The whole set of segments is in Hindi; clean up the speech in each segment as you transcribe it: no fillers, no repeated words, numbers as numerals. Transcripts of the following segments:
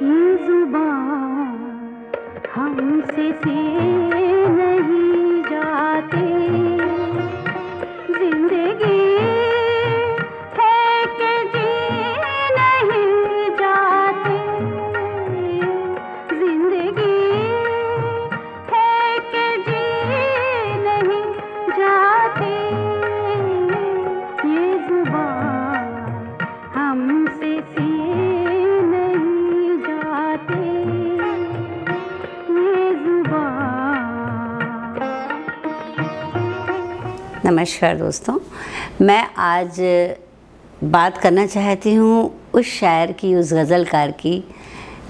ये जुबान हमसे से नहीं जाते, जिंदगी है कि जी नहीं जाते, जिंदगी है कि जी नहीं जाते, ये जुबान हमसे से नहीं जाते, ये जुबान। नमस्कार दोस्तों, मैं आज बात करना चाहती हूँ उस शायर की, उस गज़लकार की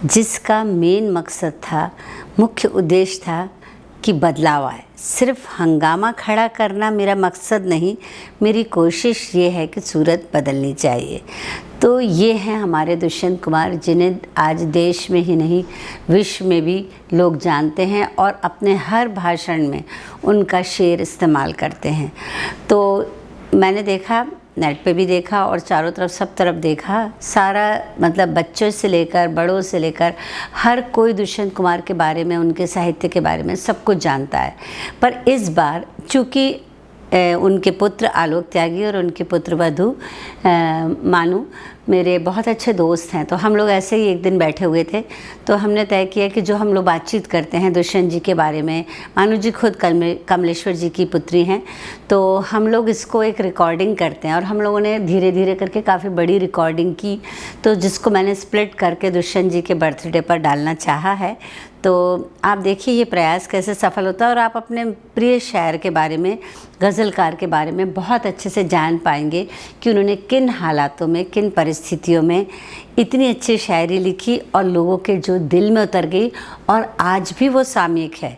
जिसका मेन मकसद था, मुख्य उद्देश्य था कि बदलाव आए। सिर्फ हंगामा खड़ा करना मेरा मकसद नहीं, मेरी कोशिश ये है कि सूरत बदलनी चाहिए। तो ये हैं हमारे दुष्यंत कुमार, जिन्हें आज देश में ही नहीं विश्व में भी लोग जानते हैं और अपने हर भाषण में उनका शेर इस्तेमाल करते हैं। तो मैंने देखा, नेट पे भी देखा और चारों तरफ सब तरफ देखा, सारा मतलब बच्चों से लेकर बड़ों से लेकर हर कोई दुष्यंत कुमार के बारे में, उनके साहित्य के बारे में सब कुछ जानता है। पर इस बार चूँकि उनके पुत्र आलोक त्यागी और उनके पुत्र वधू मानू मेरे बहुत अच्छे दोस्त हैं, तो हम लोग ऐसे ही एक दिन बैठे हुए थे, तो हमने तय किया कि जो हम लोग बातचीत करते हैं दुष्यंत जी के बारे में, मानू जी खुद कमलेश्वर जी की पुत्री हैं, तो हम लोग इसको एक रिकॉर्डिंग करते हैं। और हम लोगों ने धीरे धीरे करके काफ़ी बड़ी रिकॉर्डिंग की, तो जिसको मैंने स्प्लिट करके दुष्यंत जी के बर्थडे पर डालना चाहा है। तो आप देखिए ये प्रयास कैसे सफल होता है और आप अपने प्रिय शायर के बारे में, गज़लकार के बारे में बहुत अच्छे से जान पाएंगे कि उन्होंने किन हालातों में, किन परिस्थितियों में इतनी अच्छी शायरी लिखी और लोगों के जो दिल में उतर गई और आज भी वो सामयिक है।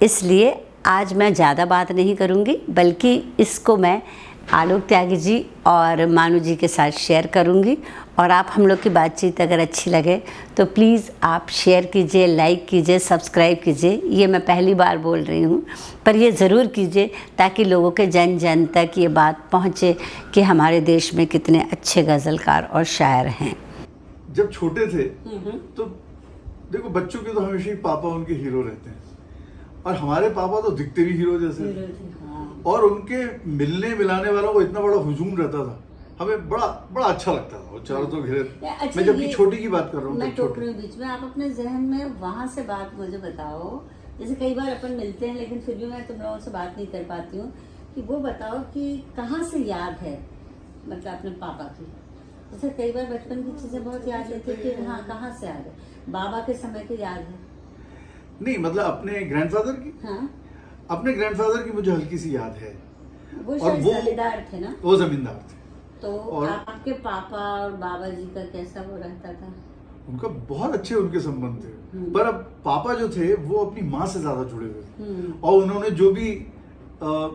इसलिए आज मैं ज़्यादा बात नहीं करूँगी, बल्कि इसको मैं आलोक त्यागी जी और मानू जी के साथ शेयर करूँगी। और आप हम लोग की बातचीत अगर अच्छी लगे तो प्लीज़ आप शेयर कीजिए, लाइक कीजिए, सब्सक्राइब कीजिए। ये मैं पहली बार बोल रही हूँ, पर ये ज़रूर कीजिए ताकि लोगों के जन जन तक ये बात पहुँचे कि हमारे देश में कितने अच्छे गज़लकार और शायर हैं। जब छोटे थे तो देखो, बच्चों के तो हमेशा ही पापा उनके हीरो रहते हैं, और हमारे पापा तो दिखते भी हीरो जैसे थे। और उनके मिलने मिलाने वालों को इतना बड़ा हुजूम रहता था, हमें बड़ा बड़ा अच्छा लगता था। और चारों तो घिरे। अच्छा, मैं जबकि छोटी की बात कर रहा हूँ, मैं टोक रही हूँ बीच में। आप अपने जहन में वहां से बात मुझे बताओ, जैसे कई बार अपन मिलते हैं लेकिन फिर भी मैं तुम लोगों से बात नहीं कर पाती हूँ, कि वो बताओ कि कहाँ से याद है, मतलब अपने पापा की। जैसे कई बार बचपन की चीजें बहुत याद रहती है कि हाँ कहाँ से याद है, बाबा के समय की याद है? नहीं, मतलब अपने ग्रैंडफादर की, हाँ, अपने ग्रैंडफादर की मुझे हल्की सी याद है। वो और शायद जमींदार थे ना? वो जमींदार थे। तो और आपके पापा और बाबा जी का कैसा वो रहता था? उनका बहुत अच्छे उनके संबंध थे, पर अब पापा जो थे वो अपनी माँ से ज्यादा जुड़े हुए थे। और उन्होंने जो भी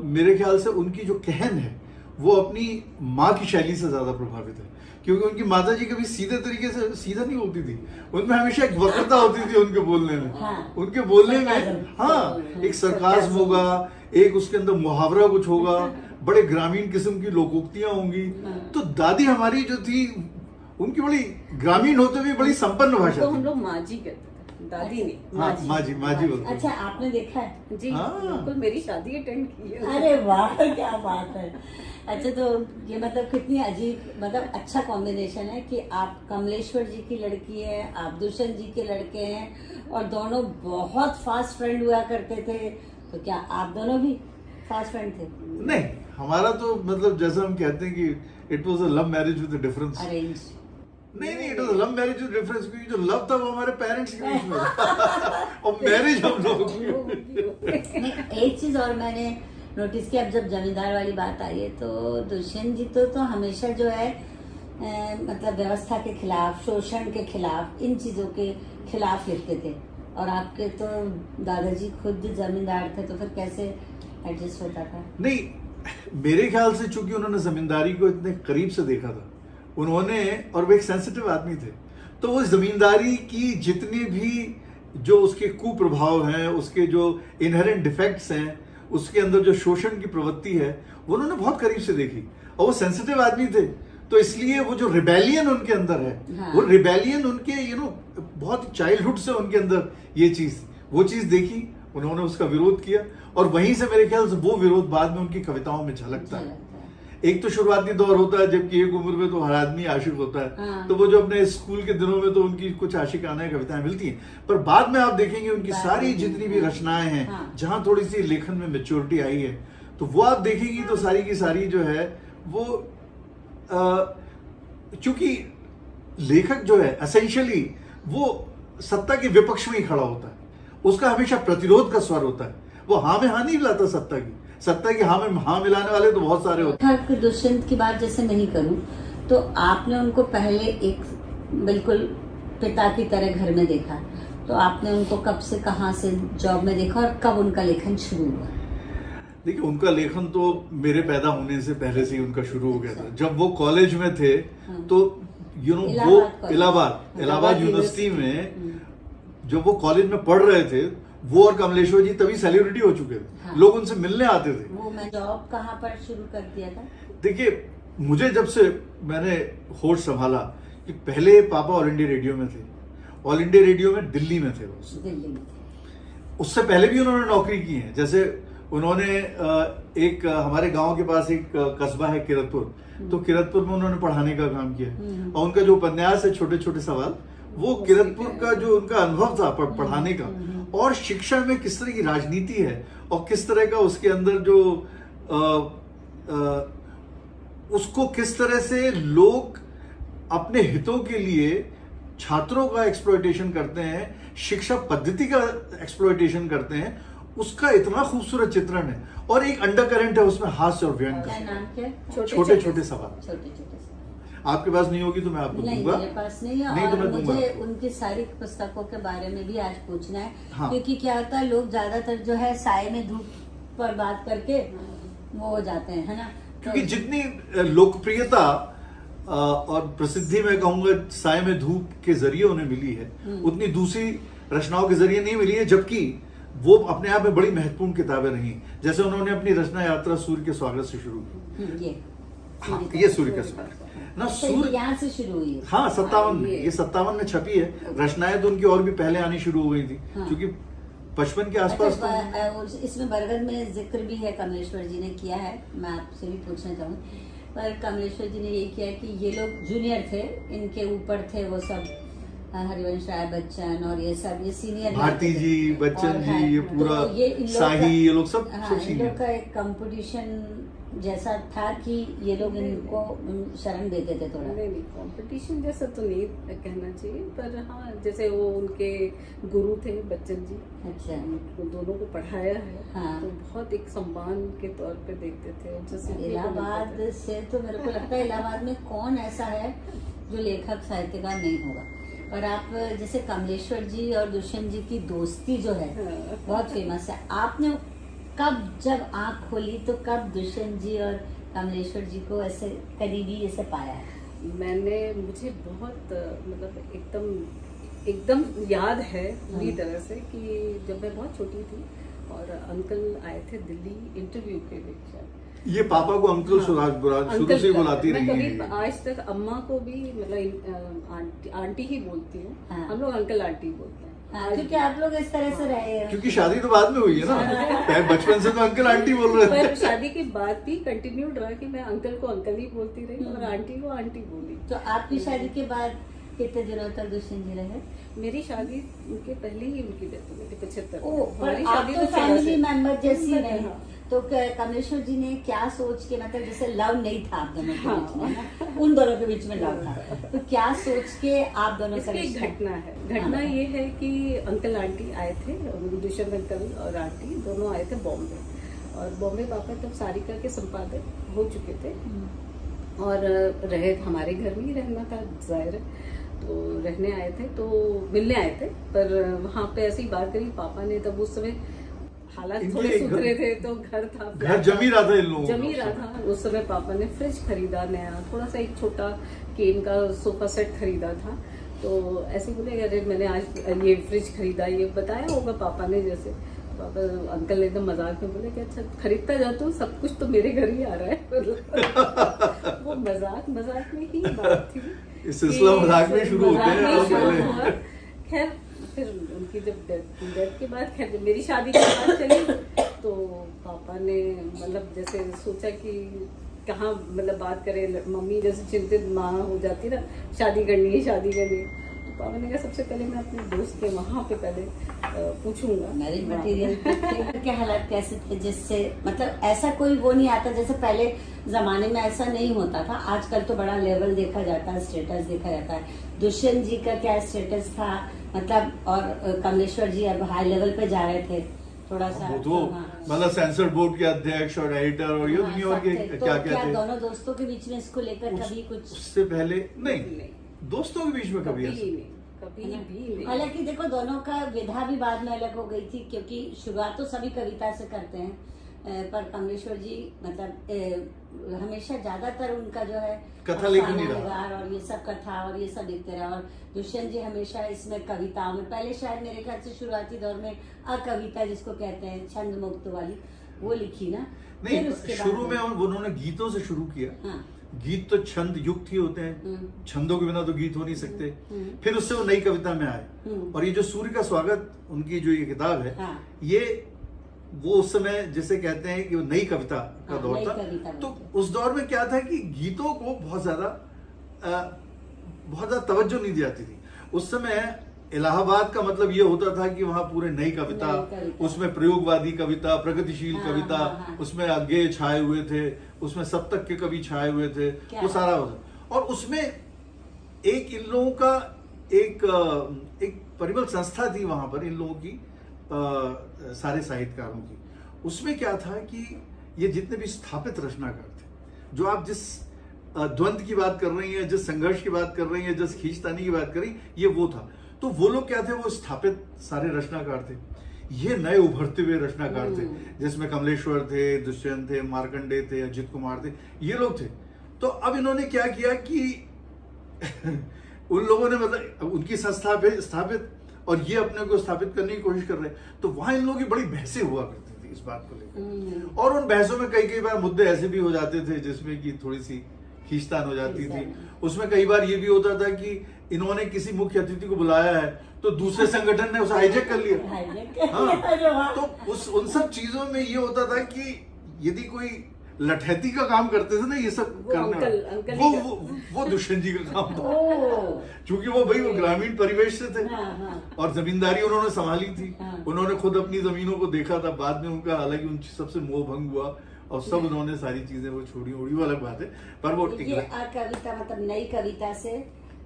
मेरे ख्याल से उनकी जो कहन है वो अपनी माँ की शैली से ज्यादा प्रभावित है, क्योंकि उनकी माता जी कभी सीधे तरीके से सीधा नहीं होती थी, उनमें हमेशा एक वक्रता होती थी उनके बोलने में। हाँ, उनके बोलने में हाँ एक सरकाज़्म होगा, एक उसके अंदर मुहावरा कुछ होगा, बड़े ग्रामीण किस्म की लोकोक्तियां होंगी। तो दादी हमारी जो थी उनकी बड़ी ग्रामीण होते हुए बड़ी संपन्न भाषा तो थी। हम लोग माँ जी कहते थे, दादी नहीं। हाँ, माँ जी बोलते थे। अच्छा, आपने देखा है? जी हाँ। बिल्कुल, मेरी शादी अटेंड की है। अरे वाह, क्या बात है। अच्छा, तो ये मतलब कितनी अजीब, मतलब अच्छा कॉम्बिनेशन है कि आप कमलेश्वर जी की लड़की है, आप दुष्यंत जी के लड़के हैं, और दोनों बहुत फास्ट फ्रेंड हुआ करते थे। तो क्या आप दोनों भी फास्ट फ्रेंड थे? नहीं, हमारा तो मतलब जैसा हम कहते हैं कि it was a love marriage with a difference. Arrange? नहीं, it was a love marriage with difference, क्योंकि जो लव था वो हमारे पेरेंट्स के बीच में था और मैरिज हम लोगों की। एक चीज और मैंने नोटिस किया, अब जब जमींदार वाली बात आई है, तो दुष्यंत जी तो हमेशा जो है मतलब व्यवस्था के खिलाफ, शोषण के खिलाफ, इन चीजों के खिलाफ लिखते थे, और आपके तो दादाजी खुद जमींदार थे, तो फिर कैसे एडजस्ट होता था? नहीं, मेरे ख्याल से चूंकि उन्होंने जमींदारी को इतने करीब से देखा था उन्होंने, और वो एक सेंसिटिव आदमी थे, तो वो जमींदारी की जितनी भी जो उसके कुप्रभाव हैं, उसके जो इनहेरेंट डिफेक्ट्स हैं, उसके अंदर जो शोषण की प्रवृत्ति है, वो उन्होंने बहुत करीब से देखी। और वो सेंसिटिव आदमी थे, तो इसलिए वो जो रिबेलियन उनके अंदर है, हाँ। वो रिबेलियन उनके बहुत चाइल्डहुड से उनके अंदर ये चीज, वो चीज देखी, उन्होंने उसका विरोध किया, और वहीं से मेरे ख्याल से वो विरोध बाद में उनकी कविताओं में झलकता है। एक तो शुरुआती दौर होता है जबकि एक उम्र में तो हर आदमी आशिक होता है, हाँ। तो वो जो अपने स्कूल के दिनों में तो उनकी कुछ आशिकाना कविताएं मिलती हैं, पर बाद में आप देखेंगे उनकी सारी जितनी भी रचनाएं हैं, हाँ। जहां थोड़ी सी लेखन में मेच्योरिटी आई है, तो वो आप देखेंगी तो सारी की सारी जो है वो क्योंकि लेखक जो है एसेंशियली वो सत्ता के विपक्ष में ही खड़ा होता है, उसका हमेशा प्रतिरोध का स्वर होता है, वो हाँ में हाँ नहीं मिलाता सत्ता की हाँ में हाँ मिलाने वाले तो बहुत सारे होते हैं। लेखक दुष्यंत की बात जैसे नहीं करूं तो आपने उनको पहले एक बिल्कुल पिता की तरह घर में देखा, तो आपने उनको कब से कहाँ से जॉब में देखा और कब उनका लेखन शुरू हुआ? देखिए, उनका लेखन तो मेरे पैदा होने से पहले से ही उनका शुरू हो गया था। जब वो कॉलेज में थे तो वो इलाहाबाद यूनिवर्सिटी में जब वो कॉलेज में पढ़ रहे थे, वो और कमलेश्वर जी तभी सेलिब्रिटी हो चुके थे, हाँ। लोग उनसे मिलने आते थे। वो मैं जॉब कहाँ पर शुरू कर दिया था? देखिए, मुझे जब से मैंने होश संभाला कि पहले पापा ऑल इंडिया रेडियो में थे, ऑल इंडिया रेडियो में दिल्ली में थे वो, दिल्ली में। उससे पहले भी उन्होंने नौकरी की है। जैसे उन्होंने एक हमारे गांव के पास एक कस्बा है किरतपुर, तो किरतपुर में उन्होंने पढ़ाने का काम किया, और उनका जो उपन्यास है छोटे छोटे सवाल, वो किरतपुर का जो उनका अनुभव था पढ़ाने का, और शिक्षा में किस तरह की राजनीति है और किस तरह का उसके अंदर जो उसको किस तरह से लोग अपने हितों के लिए छात्रों का एक्सप्लॉयटेशन करते हैं, शिक्षा पद्धति का एक्सप्लॉयटेशन करते हैं, उसका इतना खूबसूरत चित्रण है। और एक अंडर करंट है उसमें हास्य और व्यंग क्या का। नाम क्या? छोटे छोटे सवाल। छोटे छोटे आपके पास नहीं होगी तो मैं आपको नहीं, दूंगा। मेरे पास नहीं है, नहीं तो और मैं दूंगा। मुझे उनकी सारी पुस्तकों के बारे में भी आज पूछना है। हाँ। क्योंकि क्या होता है, लोग ज्यादातर जो है साय में धूप पर बात करके वो हो जाते हैं, है ना? क्योंकि जितनी लोकप्रियता और प्रसिद्धि मैं कहूंगा साय में धूप के जरिए उन्हें मिली है, उतनी दूसरी रचनाओं के जरिए नहीं मिली है, जबकि वो अपने आप में बड़ी महत्वपूर्ण किताबें रही। जैसे उन्होंने अपनी रचना यात्रा सूर्य के स्वागत से शुरू की। ये सूर्य का स्वागत ना, सूर्य यहाँ से शुरू हुई है। हाँ 57 में, ये 57 में छपी है। रचनाएं तो उनकी और भी पहले आनी शुरू हो गई थी, हाँ। क्योंकि 55 के आसपास अच्छा, इसमें बरगद में जिक्र भी है, कमलेश्वर जी ने किया है, मैं आपसे भी पूछना चाहूँ। पर कमलेश्वर जी ने ये किया कि ये लोग जूनियर थे, इनके ऊपर थे वो सब हरिवंश राय बच्चन और ये सब, ये सीनियर भारती जी, बच्चन जी, ये पूरा शाही, ये लोग सब इन सीनियर। लोग का एक कंपटीशन जैसा था कि ये लोग इनको शरण देते थे थोड़ा। नहीं, कंपटीशन जैसा तो नहीं कहना चाहिए, पर हाँ जैसे वो उनके गुरु थे बच्चन जी, अच्छा, वो दोनों को पढ़ाया है, हाँ। तो बहुत एक सम्मान के तौर पे देखते थे। जैसे इलाहाबाद से तो मेरे को लगता है इलाहाबाद में कौन ऐसा है जो लेखक साहित्यकार नहीं होगा। और आप जैसे कमलेश्वर जी और दुष्यंत जी की दोस्ती जो है बहुत फेमस है। आपने कब जब आंख खोली तो कब दुष्यंत जी और कमलेश्वर जी को ऐसे करीबी ऐसे पाया? मुझे बहुत मतलब एकदम याद है पूरी तरह से कि जब मैं बहुत छोटी थी और अंकल आए थे दिल्ली इंटरव्यू के लिए। ये पापा को अंकल शुरू से ही बुलाती मैं रही कभी है। आज तक अम्मा को भी मतलब आंटी ही बोलती हूँ, हाँ। हम लोग अंकल आंटी बोलते हैं। हाँ, क्योंकि आप लोग इस तरह से रहे हैं। क्योंकि शादी तो बाद में हुई है ना, बचपन से तो अंकल आंटी बोल रहे पर थे। शादी के बाद भी कंटिन्यूड रहा कि मैं अंकल को अंकल ही बोलती रही और आंटी को आंटी बोली। तो आपकी शादी के बाद कितने दिनों तक दुष्यंत जी रहे? मेरी शादी के पहले ही उनकी डेथ हो गई थी 75 में। ओ, पर हमारी आप शादी तो फैमिली मेंबर जैसी हाँ। रहे। तो कमलेश्वर जी ने क्या सोच के, मतलब जैसे लव नहीं था आप दोनों के हाँ। बीच में ना, उन दोनों के बीच में लव था, तो क्या सोच के आप दोनों का इसकी एक रिश्ता? घटना है। घटना ये है कि अंकल आंटी आए थे, दुष्यंत अंकल और आंटी दोनों आए थे बॉम्बे, और बॉम्बे पापा तब सारिका के संपादक हो चुके थे और रहे हमारे घर में ही रहना था जाहिर है, तो रहने आए थे, तो मिलने आए थे। पर वहाँ पे ऐसी बात करी पापा ने, तब उस समय हालात थोड़े सुधरे थे, तो घर जमी रहा था इन लोगों का। जमी रहा था। उस समय पापा ने फ्रिज खरीदा नया, थोड़ा सा एक छोटा केन का सोफा सेट खरीदा था। तो ऐसे बोले अरे मैंने आज ये फ्रिज खरीदा, ये बताया होगा पापा ने जैसे। पापा अंकल ने एकदम मजाक में बोले कि अच्छा खरीदता जा तो सब कुछ तो मेरे घर ही आ रहा है। वो मजाक में ही बात थी। इस सिलसिला मजाक में शुरू होते हैं मजाक में और शुरू पहले हुआ। खैर फिर उनकी जब डेथ के बाद, खैर जब मेरी शादी की बात चली तो पापा ने मतलब जैसे सोचा कि कहाँ मतलब बात करें, मम्मी जैसे चिंतित माँ हो जाती ना, शादी करनी है। तो पापा ने कहा सबसे पहले मैं अपने दोस्त के वहाँ पे पहले पूछूंगा मैरिज मटेरियल के हालात कैसे थे, जिससे मतलब ऐसा कोई वो नहीं आता जैसे पहले जमाने में ऐसा नहीं होता था। आजकल तो बड़ा लेवल देखा जाता है, स्टेटस देखा जाता है। दुष्यंत जी का क्या स्टेटस था मतलब, और कमलेश्वर जी अब हाई लेवल पे जा रहे थे थोड़ा सा। वो तो हाँ। मतलब सेंसर बोर्ड के अध्यक्ष और एडिटर और ये दुनिया और के तो क्या क्या थे। दोनों दोस्तों के बीच में इसको लेकर कभी कुछ उससे पहले नहीं, दोस्तों के बीच में कभी ऐसा कभी भी नहीं। हालांकि देखो दोनों का विधा भी बाद में अलग हो गई थी, क्योंकि शुरुआत तो सभी कविता से करते हैं, पर कमलेश्वर जी मतलब हमेशा ज्यादातर उनका जो है कथा लेखन ही रहा। अफसाना और ये सब कथा और ये सब लिखते रहे। और दुष्यंत जी हमेशा इसमें कविताओं में, पहले शायद मेरे ख्याल से शुरुआती दौर में अकविता जिसको कहते हैं छंद मुक्त वाली, वो लिखी ना। फिर नहीं, उसके बाद शुरू में उन्होंने गीतों से शुरू किया। हाँ। गीत तो छंद युक्त ही होते हैं, छंदों के बिना तो गीत हो नहीं सकते। फिर उससे वो नई कविता में आए, और ये जो सूर्य का स्वागत उनकी जो ये किताब है, हाँ। ये वो उस समय जिसे कहते हैं कि वो नई कविता का हाँ, दौर नई था। कविता तो बोलते उस दौर में क्या था कि गीतों को बहुत ज्यादा तवज्जो नहीं दी जाती थी। उस समय इलाहाबाद का मतलब ये होता था कि वहां पूरे नई कविता, उसमें प्रयोगवादी कविता, प्रगतिशील हाँ, कविता, हाँ। उसमें अज्ञेय छाए हुए थे, उसमें सप्तक के कवि छाए हुए थे, वो सारा होता। और उसमें एक इन लोगों का एक परिमल संस्था थी वहां पर, इन लोगों की सारे साहित्यकारों की। उसमें क्या था कि ये जितने भी स्थापित रचनाकार थे, जो आप जिस द्वंद्व की बात कर रही हैं, जिस संघर्ष की बात कर रही हैं, जिस खींचतानी की बात कर रही हैं, ये वो था। तो वो लोग क्या थे, वो स्थापित सारे रचनाकार थे। ये नए उभरते हुए रचनाकार थे, जिसमें कमलेश्वर थे, दुष्यंत थे, मार्कंडे थे, अजित कुमार थे, ये लोग थे। तो अब इन्होंने क्या किया कि उन लोगों ने मतलब उनकी संस्था पे स्थापित, और ये अपने को स्थापित करने की कोशिश कर रहे हैं। तो वहां इन लोगों की बड़ी बहसें हुआ करती थी इस बात को लेकर, और उन बहसों में कई बार मुद्दे ऐसे भी हो जाते थे जिसमें कि थोड़ी सी खींचतान हो जाती थी। उसमें कई बार ये भी होता था कि इन्होंने किसी मुख्य अतिथि को बुलाया है तो दूसरे संगठन ने उसे हाईजैक कर लिया। हाँ, तो उन सब चीजों में ये होता था कि यदि कोई लठैती का काम करते थे ना, ये सब करने वो दुष्यंत जी का काम था, क्योंकि वो भाई वो ग्रामीण परिवेश से थे, और जमींदारी उन्होंने संभाली थी। उन्होंने खुद अपनी जमीनों को देखा था। बाद में उनका हालांकि उन सबसे मोह भंग हुआ और सब उन्होंने सारी चीजें वो छोड़ी, उड़ी वो अलग बात है। पर वो ये कविता मतलब नई कविता से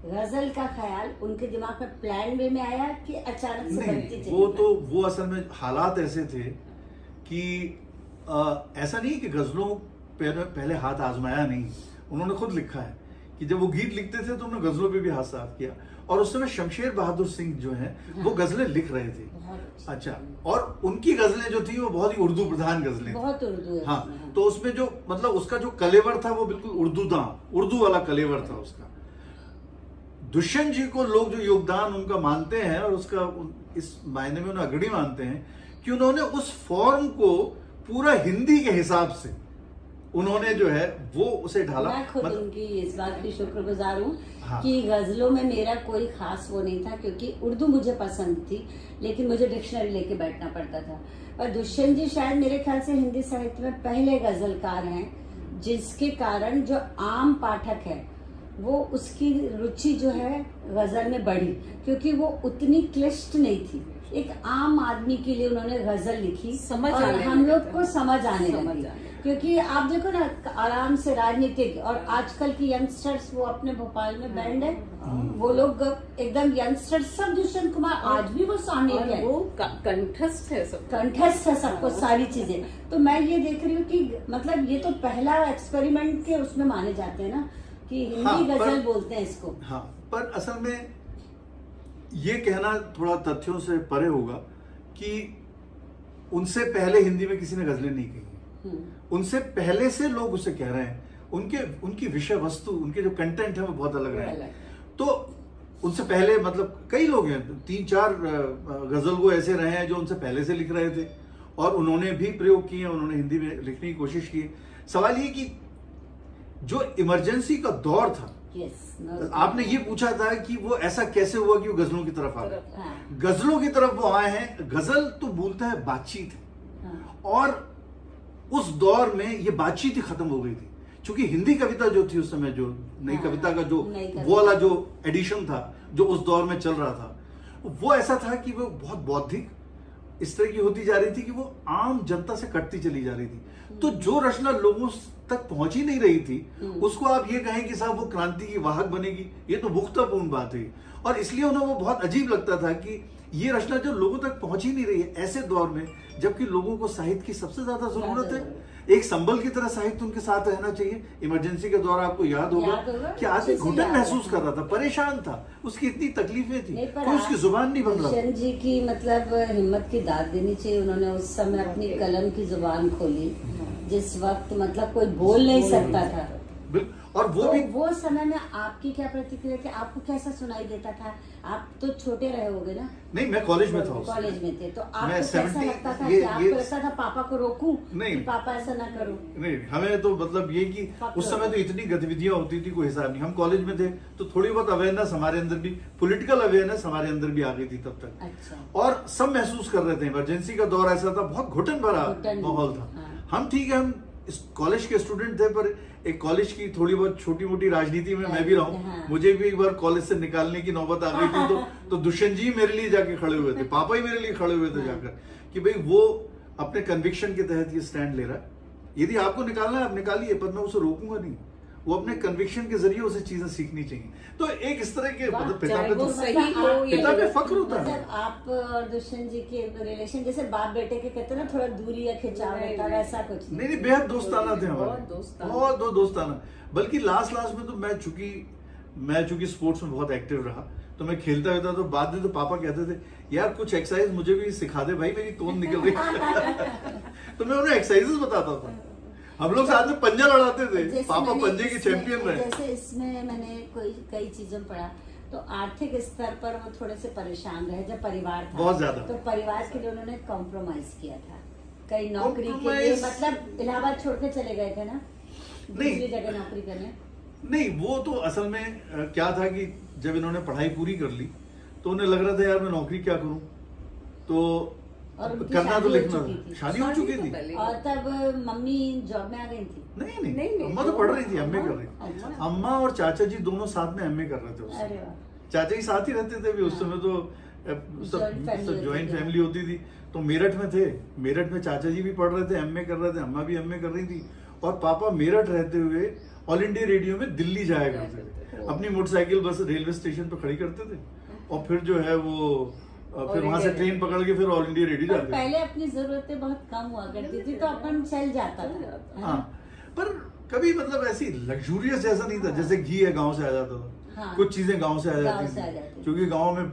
गजल का ख्याल उनके दिमाग में प्लान वे में आया कि अचानक से बनती चली? वो असल में हालात ऐसे थे कि ऐसा नहीं कि गजलों पहले हाथ आजमाया नहीं। उन्होंने खुद लिखा है कि जब वो गीत लिखते थे तो उन्होंने गजलों पे भी हाथ साफ किया। और उस समय शमशेर बहादुर सिंह जो हैं, वो गजलें लिख रहे थे। अच्छा, और उनकी गजलें जो थी वो बहुत ही उर्दू प्रधान गजलें, बहुत उर्दू है। हाँ, तो उसमें जो मतलब उसका जो कलेवर था वो बिल्कुल उर्दू वाला कलेवर था उसका। दुष्यंत जी को लोग जो योगदान उनका मानते हैं, और उसका इस मायने में उन्हें अग्रणी मानते हैं कि उन्होंने उस फॉर्म को पूरा हिंदी के हिसाब से उन्होंने जो है वो उसे ढाला। मैं खुद उनकी इस बात की शुक्रगुजार हूँ। हाँ। कि गजलों में मेरा कोई खास वो नहीं था, क्योंकि उर्दू मुझे पसंद थी, लेकिन मुझे डिक्शनरी लेके बैठना पड़ता था। और दुष्यंत जी शायद मेरे ख्याल से हिंदी साहित्य में पहले गजलकार हैं, जिसके कारण जो आम पाठक है वो उसकी रुचि जो है गजल में बढ़ी, क्योंकि वो उतनी क्लिष्ट नहीं थी। एक आम आदमी के लिए उन्होंने गजल लिखी, समझ और आने हम लोग लगा। को समझ आने लगी। क्योंकि आप देखो ना, आराम से राजनीतिक, और आजकल की यंगस्टर्स, वो अपने भोपाल में बैंड है, वो लोग एकदम यंगस्टर्स सब दुष्यंत कुमार आज भी वो सामने है, वो कंठस्थ है सब, कंठस्थ है सबको सारी चीजें। तो मैं ये देख रही हूँ कि मतलब ये तो पहला एक्सपेरिमेंट के उसमें माने जाते हैं ना, कि हिंदी गजल बोलते हैं इसको। हाँ, पर असल में ये कहना थोड़ा तथ्यों से परे होगा कि उनसे पहले हिंदी में किसी ने गजलें नहीं कही। उनसे पहले से लोग उसे कह रहे हैं। उनकी विषय वस्तु, उनके जो कंटेंट है वो बहुत अलग रहे हैं। तो उनसे पहले मतलब कई लोग हैं, 3-4 गजल वो ऐसे रहे हैं जो उनसे पहले से लिख रहे थे, और उन्होंने भी प्रयोग किए, उन्होंने हिंदी में लिखने की कोशिश की। सवाल ये कि जो इमरजेंसी का दौर था, यस, आपने ये पूछा था कि वो ऐसा कैसे हुआ कि वो गजलों की तरफ आ गए। हाँ, गजलों की तरफ वो आए हैं। गजल तो बोलता है बातचीत है, हाँ, और उस दौर में ये बातचीत ही खत्म हो गई थी, क्योंकि हिंदी कविता जो थी उस समय, जो नई हाँ, कविता का जो नई कविता। वो वाला जो एडिशन था जो उस दौर में चल रहा था, वो ऐसा था कि वो बहुत बौद्धिक इस तरह की होती जा रही थी कि वो आम जनता से कटती चली जा रही थी। तो जो रचना लोगों तक पहुंच ही नहीं रही थी, उसको आप ये कहें कि साहब वो क्रांति की वाहक बनेगी, ये तो पुख्तापूर्ण बात है। और इसलिए उन्हें वो बहुत अजीब लगता था कि ये रचना जो लोगों तक पहुंच ही नहीं रही है ऐसे दौर में, जबकि लोगों को साहित्य की सबसे ज्यादा जरूरत है। एक संबल की तरह साहित्य उनके साथ रहना चाहिए। इमरजेंसी के दौरान आपको याद होगा कि आदमी घुटन महसूस कर रहा था, परेशान था, उसकी इतनी तकलीफें थी, नहीं, पर कोई उसकी जुबान नहीं बन रहा था। किशन जी की मतलब हिम्मत की दाद देनी चाहिए। उन्होंने उस समय अपनी कलम की जुबान खोली, जिस वक्त मतलब कोई बोल नहीं सकता था। और वो तो भी वो समय में आपकी क्या प्रतिक्रिया थी? आपको कैसा सुनाई देता था? आप तो छोटे रहे होगे ना, नहीं, मैं कॉलेज में था उस समय। कॉलेज में थे, तो आपको मैं कैसा 70 लगता था ये- कि आपको ये- लगता था पापा को रोकूं नहीं। कि पापा ऐसा ना करो? नहीं, हमें तो मतलब ये कि उस समय तो इतनी गतिविधियां होती थी, कोई हिसाब नहीं। हम कॉलेज में थे तो थोड़ी बहुत अवेयरनेस हमारे अंदर भी, पॉलिटिकल अवेयरनेस हमारे अंदर भी आ गई थी तब तक। अच्छा, और सब महसूस कर रहे थे। इमरजेंसी का दौर ऐसा था, बहुत घुटन भरा घुटन, माहौल था। हाँ। हम ठीक है, हम इस कॉलेज के स्टूडेंट थे, पर एक कॉलेज की थोड़ी बहुत छोटी मोटी राजनीति में मैं भी रहा हूँ। हाँ। मुझे भी एक बार कॉलेज से निकालने की नौबत आ गई थी, तो दुष्यंत जी मेरे लिए जाके खड़े हुए थे, पापा ही मेरे लिए खड़े हुए थे जाकर, कि भाई वो अपने कन्विक्शन के तहत ये स्टैंड ले रहा है, यदि आपको निकालना है आप निकालिए, पर मैं उसे रोकूंगा नहीं। वो अपने कन्विक्शन के जरिए उसे चीजें सीखनी चाहिए। तो एक इस तरह के मतलब पिता चाहे पे वो तो सही हो या पिता पे गलत। फक्र होता है। मतलब आप और दुष्यंत जी के रिलेशन जैसे बाप बेटे के कहते हैं ना, थोड़ा दूरी या खिंचाव नहीं, होता, नहीं। वैसा कुछ नहीं नहीं, बेहद दोस्ताना थे हमारे, बहुत दोस्ताना। बहुत दोस्ताना। बल्कि लास्ट में तो मैं चूंकि स्पोर्ट्स में बहुत एक्टिव रहा, तो मैं खेलता रहता, तो बाद में तो पापा कहते थे यार कुछ एक्सरसाइज मुझे भी सिखा दे भाई, मेरी तोंद निकल रही है। तो मैं उन्हें एक्सरसाइजेस बताता था। हम लोग साथ में पंजा लड़ाते थे, जैसे पापा मैंने पंजे के इसमें- चैंपियन रहे। जैसे इसमें मैंने कई चीजों में पढ़ा, तो आर्थिक स्तर पर वो थोड़े से परेशान रहे जब परिवार था, बहुत ज्यादा। तो परिवार के लिए उन्होंने कॉम्प्रोमाइज किया था कई नौकरी के लिए, Compromise- मतलब इलाहाबाद छोड़ के चले गए थे ना नहीं। दूसरी जगह नौकरी करने। नहीं, वो तो असल में क्या था कि जब इन्होंने पढ़ाई पूरी कर ली तो उन्हें लग रहा था यार मैं नौकरी क्या करूं, तो और उनकी करना तो शादी हो लिखना चुकी था। थी। शादी हो चुकी थी। पहले और तब मम्मी जॉब में आ गई थी। नहीं नहीं, नहीं, अम्मा तो पढ़ रही थी, एमए कर रही अच्छा। थी। अम्मा और चाचा जी दोनों साथ में एमए कर रहे थे उस अरे समय। वाह, चाचा जी साथ ही रहते थे भी उस समय, तो Joint family सब ज्वाइंट होती थी। फैमिली होती थी। तो मेरठ में थे, मेरठ में चाचा जी भी पढ़ रहे थे, एमए कर रहे थे, अम्मा भी एमए कर रही थी, और पापा मेरठ रहते हुए ऑल इंडिया रेडियो में दिल्ली जाया करते थे। अपनी मोटरसाइकिल बस रेलवे स्टेशन पर खड़ी करते थे, और फिर जो है वो फिर वहां से ट्रेन पकड़ के फिर ऑल इंडिया रेडियो पर जाते थे। पहले अपनी जरूरतें बहुत कम हुआ करती थी, तो अपन चल जाता था, है ना? हाँ, पर कभी मतलब ऐसी लग्जूरियस जैसा नहीं था, जैसे घी है गांव से आ जाता था। हाँ। कुछ चीजें गांव से आ गाँव जाती से आ थी, जाती थी। क्योंकि गांव में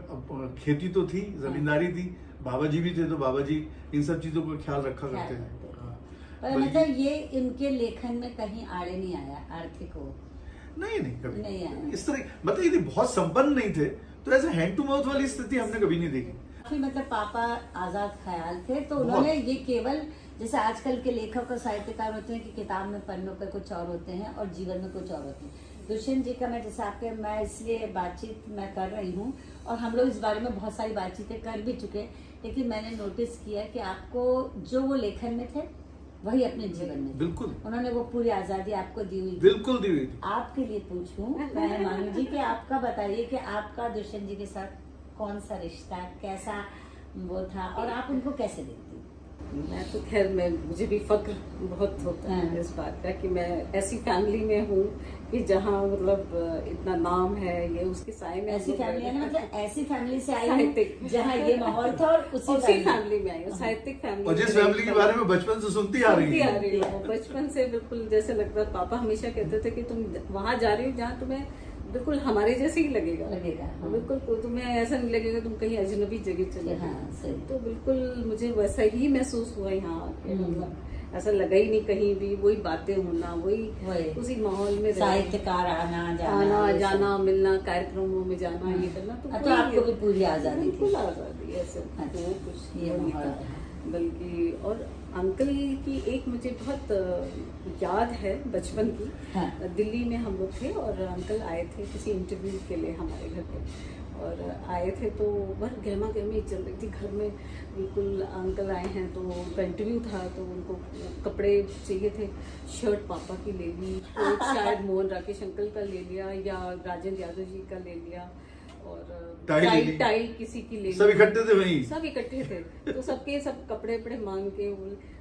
खेती तो थी, जमींदारी थी, बाबा जी भी थे, तो बाबा जी इन सब चीजों का ख्याल रखा ख्याल करते रखते थे। थे। हाँ। पर बल्कि- मतलब ये इनके लेखन में कहीं आड़े नहीं आया आर्थिक हो? नहीं नहीं, कभी नहीं आया। इस तरह मतलब यदि बहुत संपन्न नहीं थे तो ऐसे हैंड टू माउथ वाली स्थिति हमने कभी नहीं देखी। काफी मतलब पापा आजाद ख्याल थे, तो उन्होंने ये केवल जैसे आजकल के लेखक और साहित्यकार होते हैं कि किताब में पन्नों पे कुछ और होते हैं और जीवन में कुछ और होते हैं। दुष्यंत जी का मैं जैसे आपके मैं इसलिए बातचीत मैं कर रही हूँ, और हम लोग इस बारे में बहुत सारी बातचीतें कर भी चुके, लेकिन मैंने नोटिस किया कि आपको जो वो लेखन में थे वही अपने जीवन में थे। बिल्कुल उन्होंने वो पूरी आजादी आपको दी हुई थी। बिल्कुल दी हुई थी। आपके लिए पूछूं मैं मानू जी कि आपका बताइए कि आपका दुष्यंत जी के साथ कौन सा रिश्ता, कैसा वो था, और आप उनको कैसे देखती? मैं तो खैर मुझे भी फक्र बहुत होता है हाँ। इस बात का कि मैं ऐसी फैमिली में हूँ कि जहाँ मतलब इतना नाम है, ये उसके साए में ऐसी हम लोग फैमिली है ना, रहते मतलब ऐसी फैमिली से आई साहित्यिक। हूँ जहाँ ये माहौल था, और उसी फैमिली में आई हूँ, साहित्यिक फैमिली। और जिस फैमिली के बारे में बचपन से सुनती आ रही है। रही हूँ बचपन से, बिल्कुल जैसे लगता है। पापा हमेशा कहते थे कि तुम वहां जा रही हो जहाँ तुम्हें बिल्कुल हमारे जैसे ही लगेगा, हाँ। बिल्कुल तुम्हें ऐसा नहीं लगेगा तुम कहीं अजनबी जगह चले हाँ, गए। सही। तो बिल्कुल मुझे वैसा ही महसूस हुआ यहाँ आके, मतलब ऐसा लगा ही नहीं कहीं भी, वही बातें होना, वही उसी माहौल में रहना। साहित्यकार आना आना ये सब। जाना, मिलना, कार्यक्रमों में जाना, ये करना, तो तो वही आपको है। भी पूरी आजादी थी? बिल्कुल आजादी, ऐसे अच्छा, वो कुछ ये वो नहीं माहौल था। था। बल्कि और अंकल की एक मुझे बहुत याद है बचपन की। हाँ। दिल्ली में हम लोग थे और अंकल आए थे किसी इंटरव्यू के लिए हमारे घर पे, और आए थे तो बस गहमा गहमी चल रही थी घर में, बिल्कुल अंकल आए हैं तो उनका इंटरव्यू था तो उनको कपड़े चाहिए थे, शर्ट पापा की ले ली, कोट शायद मोहन राकेश अंकल का ले लिया या राजेंद्र यादव जी का ले लिया, और टाई ले ली। टाई किसी की ले ली, सब इकट्ठे थे वहीं। सब इकट्ठे थे तो सबके सब कपड़े वपड़े मांग के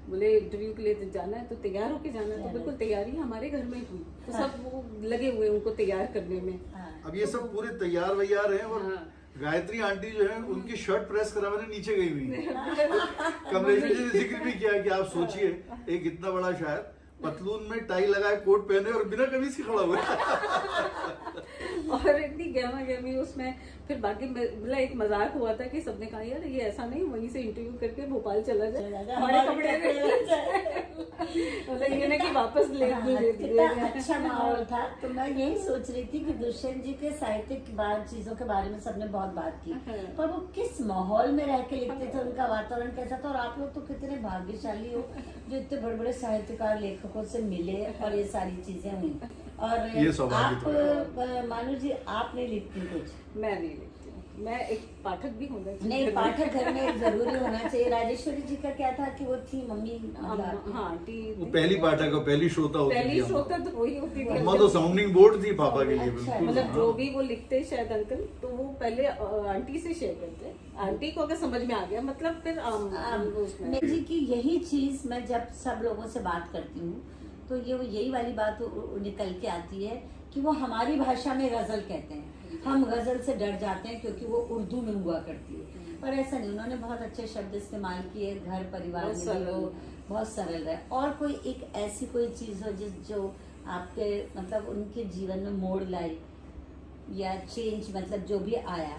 बोले इंटरव्यू के लिए जाना है तो तैयार होके जाना है, तो बिल्कुल तैयारी हमारे घर में हुई, तो सब वो लगे हुए उनको तैयार करने में। अब ये सब पूरे तैयार वैयार हैं, और हाँ। गायत्री आंटी जो है उनकी शर्ट प्रेस कराने नीचे गई हुई है। कमलेश्वर जी ने जिक्र भी किया कि आप सोचिए एक इतना बड़ा शायर पतलून में टाई लगाए कोट पहने और बिना कमीज के खड़ा हुआ और इतनी गहमा गहमी उसमें, फिर बाकी मतलब एक मजाक हुआ था कि सबने कहा यार ये ऐसा नहीं वहीं से इंटरव्यू करके भोपाल चला जाए, हमारे कपड़े मतलब ये ना कि वापस ले कितना अच्छा माहौल था। तो मैं यही सोच रही थी कि दुष्यंत जी के साहित्यिक चीजों के बारे में सबने बहुत बात की, पर वो किस माहौल में रह के लिखते थे, उनका वातावरण कैसा था, और आप लोग तो कितने भाग्यशाली हो जो इतने बड़े बड़े साहित्यकार लेखकों से मिले और ये सारी चीजें हुई। और ये सौभाग्य आप मानू जी आप नहीं लिखती कुछ? मैं नहीं लिखती हूँ, मैं एक पाठक भी हूँ। नहीं, पाठक घर में जरूरी होना चाहिए। राजेश्वरी जी का क्या था कि वो थी मम्मी, हाँ आंटी वो पहली पाठक और पहली श्रोता होती पहली थी। श्रोता तो वही होती थी, अम्मा तो साउंडिंग बोर्ड थी पापा के लिए। अच्छा, बिल्कुल मतलब हाँ। जो भी वो लिखते शायद अंकल तो वो पहले आंटी से शेयर करते, आंटी को अगर समझ में आ गया मतलब फिर उसमें मैं जी की यही चीज मैं जब सब लोगों से बात करती हूँ तो ये यही वाली बात निकल के आती है कि वो हमारी भाषा में गजल कहते हैं, हम गजल से डर जाते हैं क्योंकि वो उर्दू में हुआ करती है, पर ऐसा नहीं, उन्होंने बहुत अच्छे शब्द इस्तेमाल किए, घर परिवार में भी वो बहुत सरल रहे। और कोई एक ऐसी कोई चीज हो जो आपके मतलब उनके जीवन में मोड़ लाई या चेंज मतलब जो भी आया,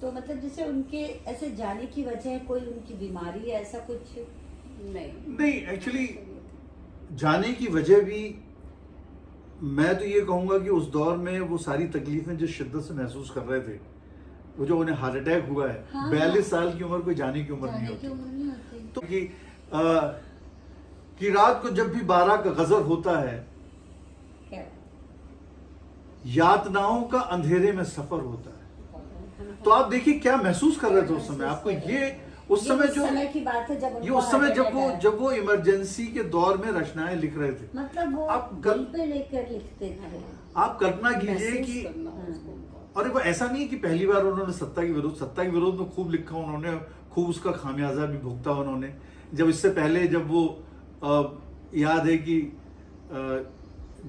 तो मतलब जैसे उनके ऐसे जाने की वजह कोई उनकी बीमारी या ऐसा कुछ? नहीं एक्चुअली जाने की वजह भी मैं तो ये कहूंगा कि उस दौर में वो सारी तकलीफें जिस शिद्दत से महसूस कर रहे थे, वो जो उन्हें हार्ट अटैक हुआ है, 42 साल की उम्र कोई जाने की उम्र नहीं होती। तो कि रात को जब भी 12 का गजर होता है, यातनाओं का अंधेरे में सफर होता है। तो आप देखिए क्या महसूस कर रहे थे उस समय। आपको ये उस समय जो की बात है जब ये उस समय जब वो इमरजेंसी के दौर में रचनाएं लिख रहे थे, मतलब वो आप दिल पे लेकर लिखते थे। आप कल्पना कीजिए कि और वो ऐसा नहीं कि पहली बार उन्होंने सत्ता के विरोध में खूब लिखा, उन्होंने खूब उसका खामियाजा भी भुगता उन्होंने। जब इससे पहले जब वो याद है कि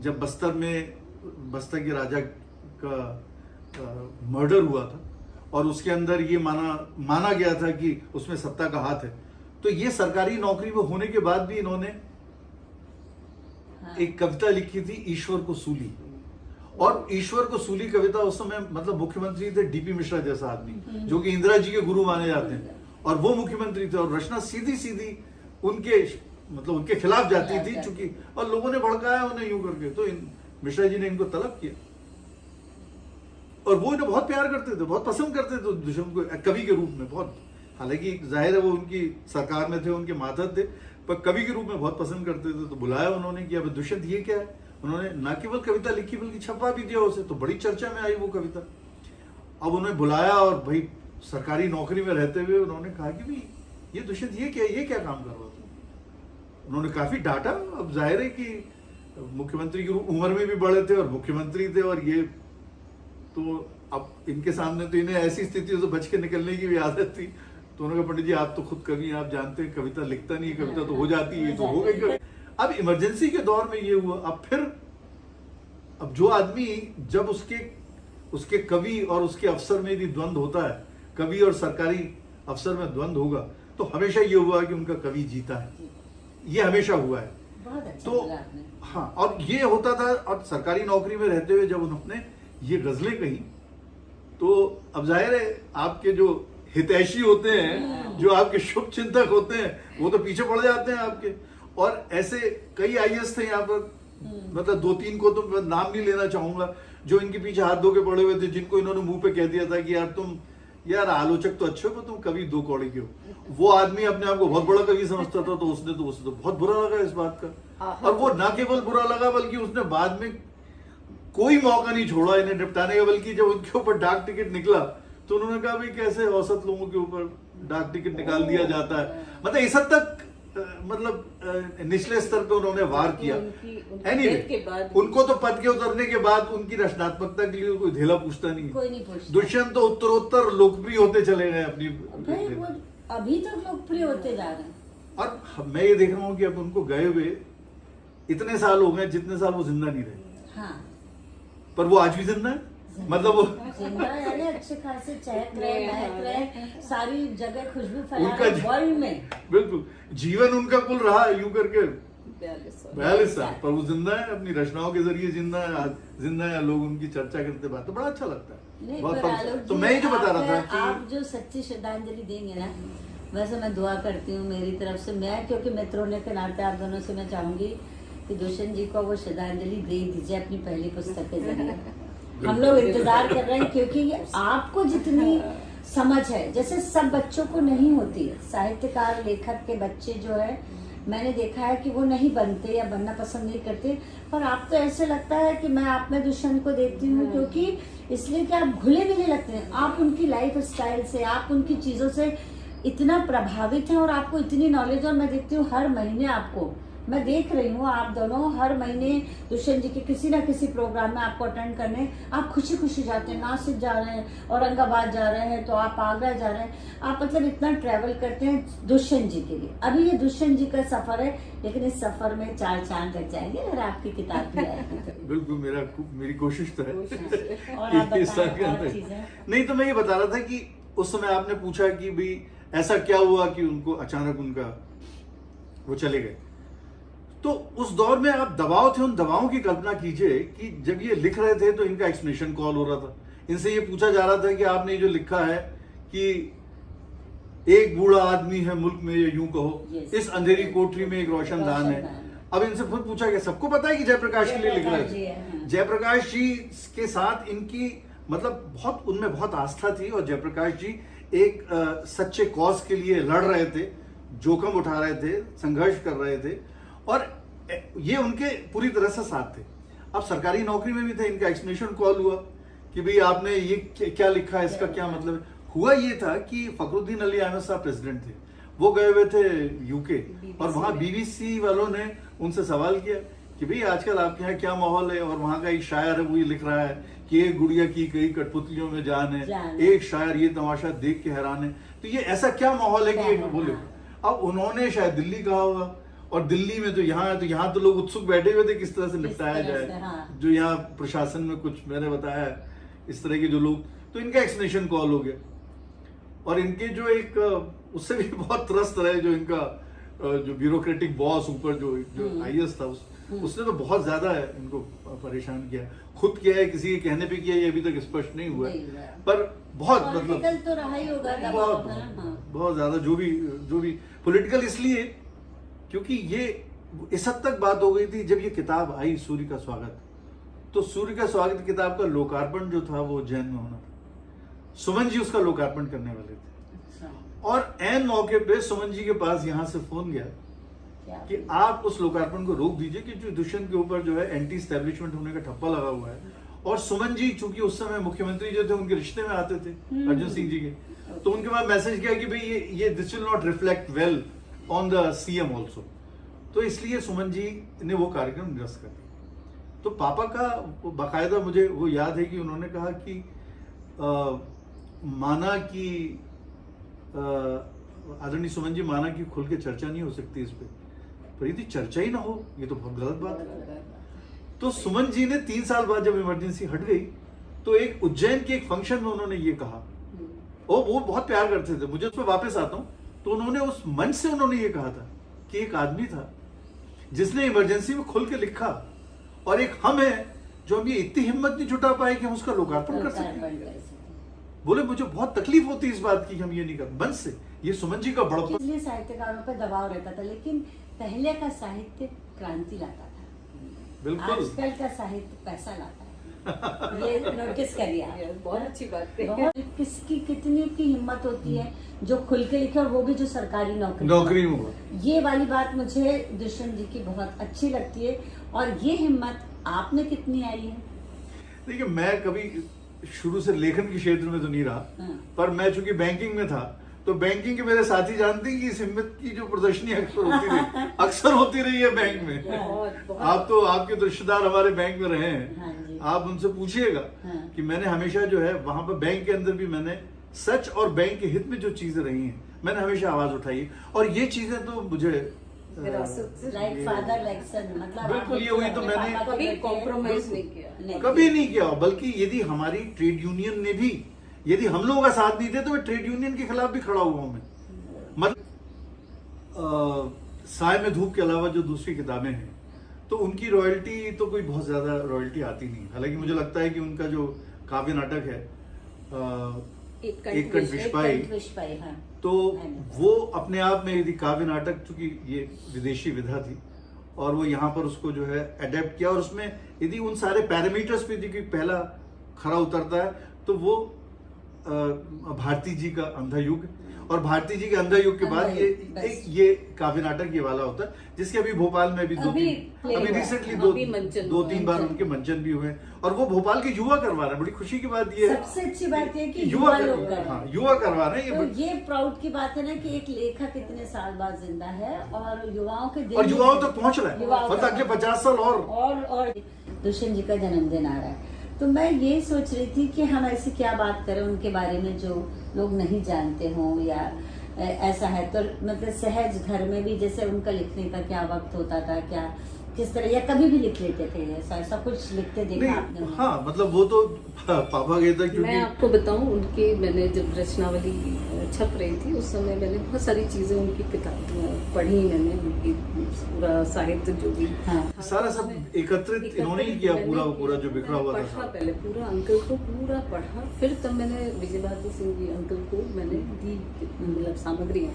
जब बस्तर के राजा का मर्डर हुआ था और उसके अंदर ये माना गया था कि उसमें सत्ता का हाथ है, तो ये सरकारी नौकरी में होने के बाद भी इन्होंने एक कविता लिखी थी, ईश्वर को सूली। और ईश्वर को सूली कविता उस समय मतलब मुख्यमंत्री थे डीपी मिश्रा जैसा आदमी जो कि इंदिरा जी के गुरु माने जाते हैं, और वो मुख्यमंत्री थे, और रचना सीधी सीधी उनके खिलाफ जाती थी चूंकि, और लोगों ने भड़काया उन्हें यूं करके, तो मिश्रा जी ने इनको तलब किया। और वो इन्हें बहुत प्यार करते थे, बहुत पसंद करते थे दुष्यंत को कवि के रूप में बहुत। हालांकि जाहिर है वो उनकी सरकार में थे, उनके मातहत थे, पर कवि के रूप में बहुत पसंद करते थे। तो बुलाया उन्होंने कि अब दुष्यंत ये क्या है, उन्होंने न केवल कविता लिखी बल्कि छपवा भी दिया उसे, तो बड़ी चर्चा में आई वो कविता। अब उन्हें बुलाया और भाई सरकारी नौकरी में रहते हुए उन्होंने कहा कि भाई ये दुष्यंत ये क्या काम कर रहा था। उन्होंने काफी डांटा। अब जाहिर है कि मुख्यमंत्री की उम्र में भी बड़े थे और मुख्यमंत्री थे, और ये तो अब इनके सामने तो इन्हें ऐसी स्थितियों से बच के निकलने की भी आदत थी। तो उन्होंने कहा पंडित जी आप तो खुद कवि हैं, आप जानते हैं कविता लिखता नहीं है, कविता तो हो जाती है, तो हो गई। अब इमरजेंसी के दौर में ये हुआ। अब जो आदमी जब उसके कवि और उसके अफसर में भी द्वंद होता है, कवि और सरकारी अफसर में द्वंद होगा, तो हमेशा ये हुआ कि उनका कवि जीता है, ये हमेशा हुआ है। बहुत अच्छा तो लगा आपने। हाँ, और ये होता था। और सरकारी नौकरी में रहते हुए जब उन्होंने ये गजलें कही, तो अब जाहिर है आपके जो हितैषी होते हैं, जो आपके शुभ चिंतक होते हैं, वो तो पीछे पड़ जाते हैं आपके। और ऐसे कई आईएएस थे यहाँ पर, मतलब 2-3 को तो मैं नाम नहीं लेना चाहूंगा, जो इनके पीछे हाथ धो के पड़े हुए थे, जिनको इन्होंने मुंह पे कह दिया था कि यार तुम यार आलोचक तो अच्छे हो पर तुम कवि दो कौड़ी के हो। वो आदमी अपने आप को बहुत बड़ा कवि समझता था, तो उसे तो बहुत बुरा लगा इस बात का। और वो ना केवल बुरा लगा बल्कि उसने बाद में कोई मौका नहीं छोड़ा इन्हें निपटाने का, बल्कि जब उनके ऊपर डाक टिकट निकला तो उन्होंने कहा भाई कैसे औसत लोगों के ऊपर डाक टिकट निकाल दिया जाता है। मतलब इस हद तक मतलब निचले स्तर पे उन्होंने वार किया। Anyway, उनको तो पद के उतरने के बाद उनकी रचनात्मकता के लिए कोई धेला पूछता नहीं। कोई नहीं पूछता। दुष्यंत तो उत्तरोत्तर लोकप्रिय होते चले गए अपनी। भाई वो अभी तक लोकप्रिय होते जा रहे हैं। और मैं ये देख रहा हूँ कि अब उनको गए हुए इतने साल हो गए जितने साल वो जिंदा नहीं रहे। हाँ, पर वो आज भी जिंदा है। मतलब वो जिंदा यानी अच्छे खासे चहक रहे, महक रहे, सारी जगह खुशबू फैला उनका रहे वर्ल्ड में। बिल्कुल जीवन उनका कुल रहा यूं करके 42 साल, साल। पर वो जिंदा है, अपनी रचनाओं के जरिए जिंदा है, आज जिंदा है। लोग उनकी चर्चा करते बात तो बड़ा अच्छा लगता है। नहीं, बहुत पर फर्क- आलोक तो जी, मैं ही जो बता रहा था कि आप जो सच्ची श्रद्धांजलि देंगे ना, वैसे मैं दुआ करती हूँ मेरी तरफ से। मैं क्योंकि मित्र होने के नाते आप दोनों से मैं चाहूंगी कि दुष्यंत जी को वो श्रद्धांजलि दे दीजिए अपनी पहली पुस्तक के जरिए। हम लोग इंतजार कर रहे हैं क्योंकि आपको जितनी समझ है जैसे सब बच्चों को नहीं होती है। साहित्यकार लेखक के बच्चे जो है मैंने देखा है कि वो नहीं बनते या बनना पसंद नहीं करते, पर आप तो ऐसे लगता है कि मैं आप में दुष्यंत को देखती हूँ क्योंकि इसलिए कि आप घुले मिले लगते हैं। आप उनकी लाइफ स्टाइल से, आप उनकी चीजों से इतना प्रभावित हैं और आपको इतनी नॉलेज। और मैं देखती हूँ हर महीने आपको, मैं देख रही हूँ आप दोनों हर महीने दुष्यंत जी के किसी ना किसी प्रोग्राम में आपको अटेंड करने आप खुशी खुशी जाते हैं। नासिक जा रहे हैं, औरंगाबाद जा रहे हैं, तो आप आगरा जा रहे हैं। आप मतलब इतना ट्रैवल करते हैं दुष्यंत जी के लिए। अभी ये दुष्यंत जी का सफर है, लेकिन इस सफर में 4 चांद लग जाएंगे अगर आपकी किताब भी आएगी तो। बिल्कुल मेरी कोशिश तो है। और आप इस साल के बताएं और अंदर। चीजें। नहीं तो मैं ये बता रहा था कि उस समय आपने पूछा कि भाई ऐसा क्या हुआ कि उनको अचानक उनका वो चले गए। तो उस दौर में आप दबाव थे, उन दबावों की कल्पना कीजिए कि जब ये लिख रहे थे तो इनका एक्सप्लेनेशन कॉल हो रहा था। इनसे ये पूछा जा रहा था कि आपने जो लिखा है कि एक बूढ़ा आदमी है मुल्क में, या यूं कहो इस अंधेरी कोठरी में एक रोशनदान है। अब इनसे खुद पूछा गया, सबको पता है कि जयप्रकाश के लिए लिख रहे थे। जयप्रकाश जी के साथ इनकी मतलब बहुत उनमें बहुत आस्था थी और जयप्रकाश जी एक सच्चे कॉज के लिए लड़ रहे थे, जोखिम उठा रहे थे, संघर्ष कर रहे थे और ये उनके पूरी तरह से साथ थे। अब सरकारी नौकरी में भी थे, इनका एक्सप्लेनेशन कॉल हुआ कि भाई आपने ये क्या लिखा है, इसका क्या मतलब है। हुआ ये था कि फखरुद्दीन अली अहमद साहब प्रेसिडेंट थे, वो गए हुए थे यूके और वहां बीबीसी वालों ने उनसे सवाल किया कि भाई आजकल आपके यहाँ क्या माहौल है। और वहां का एक शायर है वो ये लिख रहा है कि एक गुड़िया की कई कठपुतलियों में जान है, एक शायर ये तमाशा देख के हैरान है। तो ये ऐसा क्या माहौल है कि ये बोले। अब उन्होंने शायद दिल्ली कहा होगा और दिल्ली में तो यहाँ तो लोग उत्सुक बैठे हुए थे किस तरह से निपटाया जाए। हाँ। जो यहाँ प्रशासन में कुछ मैंने बताया इस तरह के जो लोग, तो इनका एक्सप्लेनेशन कॉल हो गया। और इनके जो एक उससे भी बहुत त्रस्त रहे जो इनका जो ब्यूरोक्रेटिक बॉस ऊपर जो आईएएस था उसने तो बहुत ज्यादा इनको परेशान किया। खुद किया है, किसी के कहने पे किया, ये अभी तक स्पष्ट नहीं हुआ है, पर बहुत मतलब तो रहा ही होगा दबाव, बहुत ज्यादा जो भी पॉलिटिकल, इसलिए क्योंकि ये इस हद तक बात हो गई थी। जब ये किताब आई सूर्य का स्वागत, तो सूर्य का स्वागत किताब का लोकार्पण जो था वो उज्जैन में होना था। सुमन जी उसका लोकार्पण करने वाले थे और एन मौके पे सुमन जी के पास यहाँ से फोन गया कि आप उस लोकार्पण को रोक दीजिए कि जो दुष्यंत के ऊपर जो है एंटी स्टैब्लिशमेंट होने का ठप्पा लगा हुआ है। और सुमन जी चूंकि उस समय मुख्यमंत्री जो थे उनके रिश्ते में आते थे अर्जुन सिंह जी के, तो उनके पास मैसेज किया कि भाई ये this will not reflect well on the CM also. तो इसलिए सुमन जी ने वो कार्यक्रम निरस्त कर दिया। तो पापा का बाकायदा मुझे वो याद है कि उन्होंने कहा कि माना कि आदरणीय सुमन जी, माना कि खुल के चर्चा नहीं हो सकती इस पे, पर यदि चर्चा ही ना हो ये तो बहुत गलत बात है। तो सुमन जी ने 3 साल बाद जब इमरजेंसी हट गई तो एक उज्जैन के एक फंक्शन में उन्होंने ये कहा, वो बहुत प्यार करते थे, मुझे उस पर वापस आता हूं। तो उन्होंने उस मंच से उन्होंने ये कहा था कि एक आदमी था जिसने इमरजेंसी में खुल के लिखा और एक हम है जो हम ये इतनी हिम्मत नहीं जुटा पाए कि हम उसका लोकार्पण कर सकें। बोले मुझे बहुत तकलीफ होती है इस बात की हम ये नहीं कर मंच से। ये सुमन जी का बड़प्पन। इसलिए साहित्यकारों पर दबाव रहता था, लेकिन पहले का साहित्य क्रांति लाता था, बिल्कुल आजकल का साहित्य पैसा लाता है। ये नोटिस करिए आप। बहुत अच्छी बात है। बहुत किसकी कितनी की हिम्मत होती है जो खुल के लिखे, और वो भी जो सरकारी नौकरी में हुआ। ये वाली बात मुझे दुष्यंत जी की बहुत अच्छी लगती है। और ये हिम्मत आप में कितनी आई है? देखिए, मैं कभी शुरू से लेखन के क्षेत्र में तो नहीं रहा, हाँ। पर मैं चूंकि बैंकिंग में था, तो बैंकिंग के मेरे साथी जानते हैं कि इस हिम्मत की जो प्रदर्शनी अक्सर होती रही है बैंक में। बहुत आप तो, आपके तो रिश्तेदार हमारे बैंक में रहे हैं, हाँ जी। आप उनसे पूछिएगा हाँ। कि मैंने हमेशा जो है वहां पर बैंक के अंदर भी मैंने सच और बैंक के हित में जो चीजें रही हैं, मैंने हमेशा आवाज उठाई है। और ये चीजें तो मुझे विरासत से लाइक फादर लाइक सन, मतलब बिल्कुल ये हुई तो मैंने कभी कॉम्प्रोमाइज नहीं किया। कभी नहीं किया। बल्कि यदि हमारी ट्रेड यूनियन ने भी, यदि हम लोगों का साथ नहीं थे, तो मैं ट्रेड यूनियन के खिलाफ भी खड़ा हुआ हूं मैं। मतलब साय में धूप के अलावा जो दूसरी किताबें हैं, तो उनकी रॉयल्टी तो कोई बहुत ज्यादा रॉयल्टी आती नहीं। हालांकि मुझे लगता है कि उनका जो काव्य नाटक है एक कंठ विश्वाई, हाँ। तो वो अपने आप में यदि काव्य नाटक, चूंकि ये विदेशी विधा थी और वो यहाँ पर उसको जो है अडेप्ट किया, और उसमें यदि उन सारे पैरामीटर्स पे यदि पहला खरा उतरता है तो वो भारती जी का अंधा युग, और भारती जी के अंधा युग के बाद ये काव्य नाटक ये वाला होता है, जिसके अभी भोपाल में भी अभी रिसेंटली दो तीन बार उनके मंचन भी हुए, और वो भोपाल के युवा करवा रहे हैं। बड़ी खुशी की बात ये है, सबसे अच्छी बात ये कि युवा लोग कर रहे हैं। हाँ, युवा करवा रहे हैं। तो ये प्राउड की बात है ना कि एक लेखक इतने साल बाद जिंदा है और युवाओं के दिल और में युवाओं तक पहुंच रहा है, मतलब अगले 50 साल और दुष्यंत जी का जन्मदिन आ रहा है, तो मैं ये सोच रही थी कि हम ऐसी क्या बात करें उनके बारे में जो लोग नहीं जानते हों, या ऐसा है तो मतलब सहज घर में भी जैसे उनका लिखने का क्या वक्त होता था, क्या किस तरह, या कभी भी लिख लेते थे, ऐसा कुछ लिखते देखा आपने? हाँ, मतलब वो तो पापा गए थे। मैं आपको बताऊं, उनकी मैंने जब रचनावली छप रही थी उस समय मैंने बहुत सारी चीजें उनकी किताब पढ़ी, मैंने उनकी पूरा साहित्य जो भी सारा सब एकत्रित इन्होंने ही किया, पूरा जो बिखरा हुआ था। पढ़ा पहले पूरा, अंकल को पूरा पढ़ा, फिर तब मैंने विजय बहादुर सिंह जी अंकल को मैंने दी मतलब सामग्रियाँ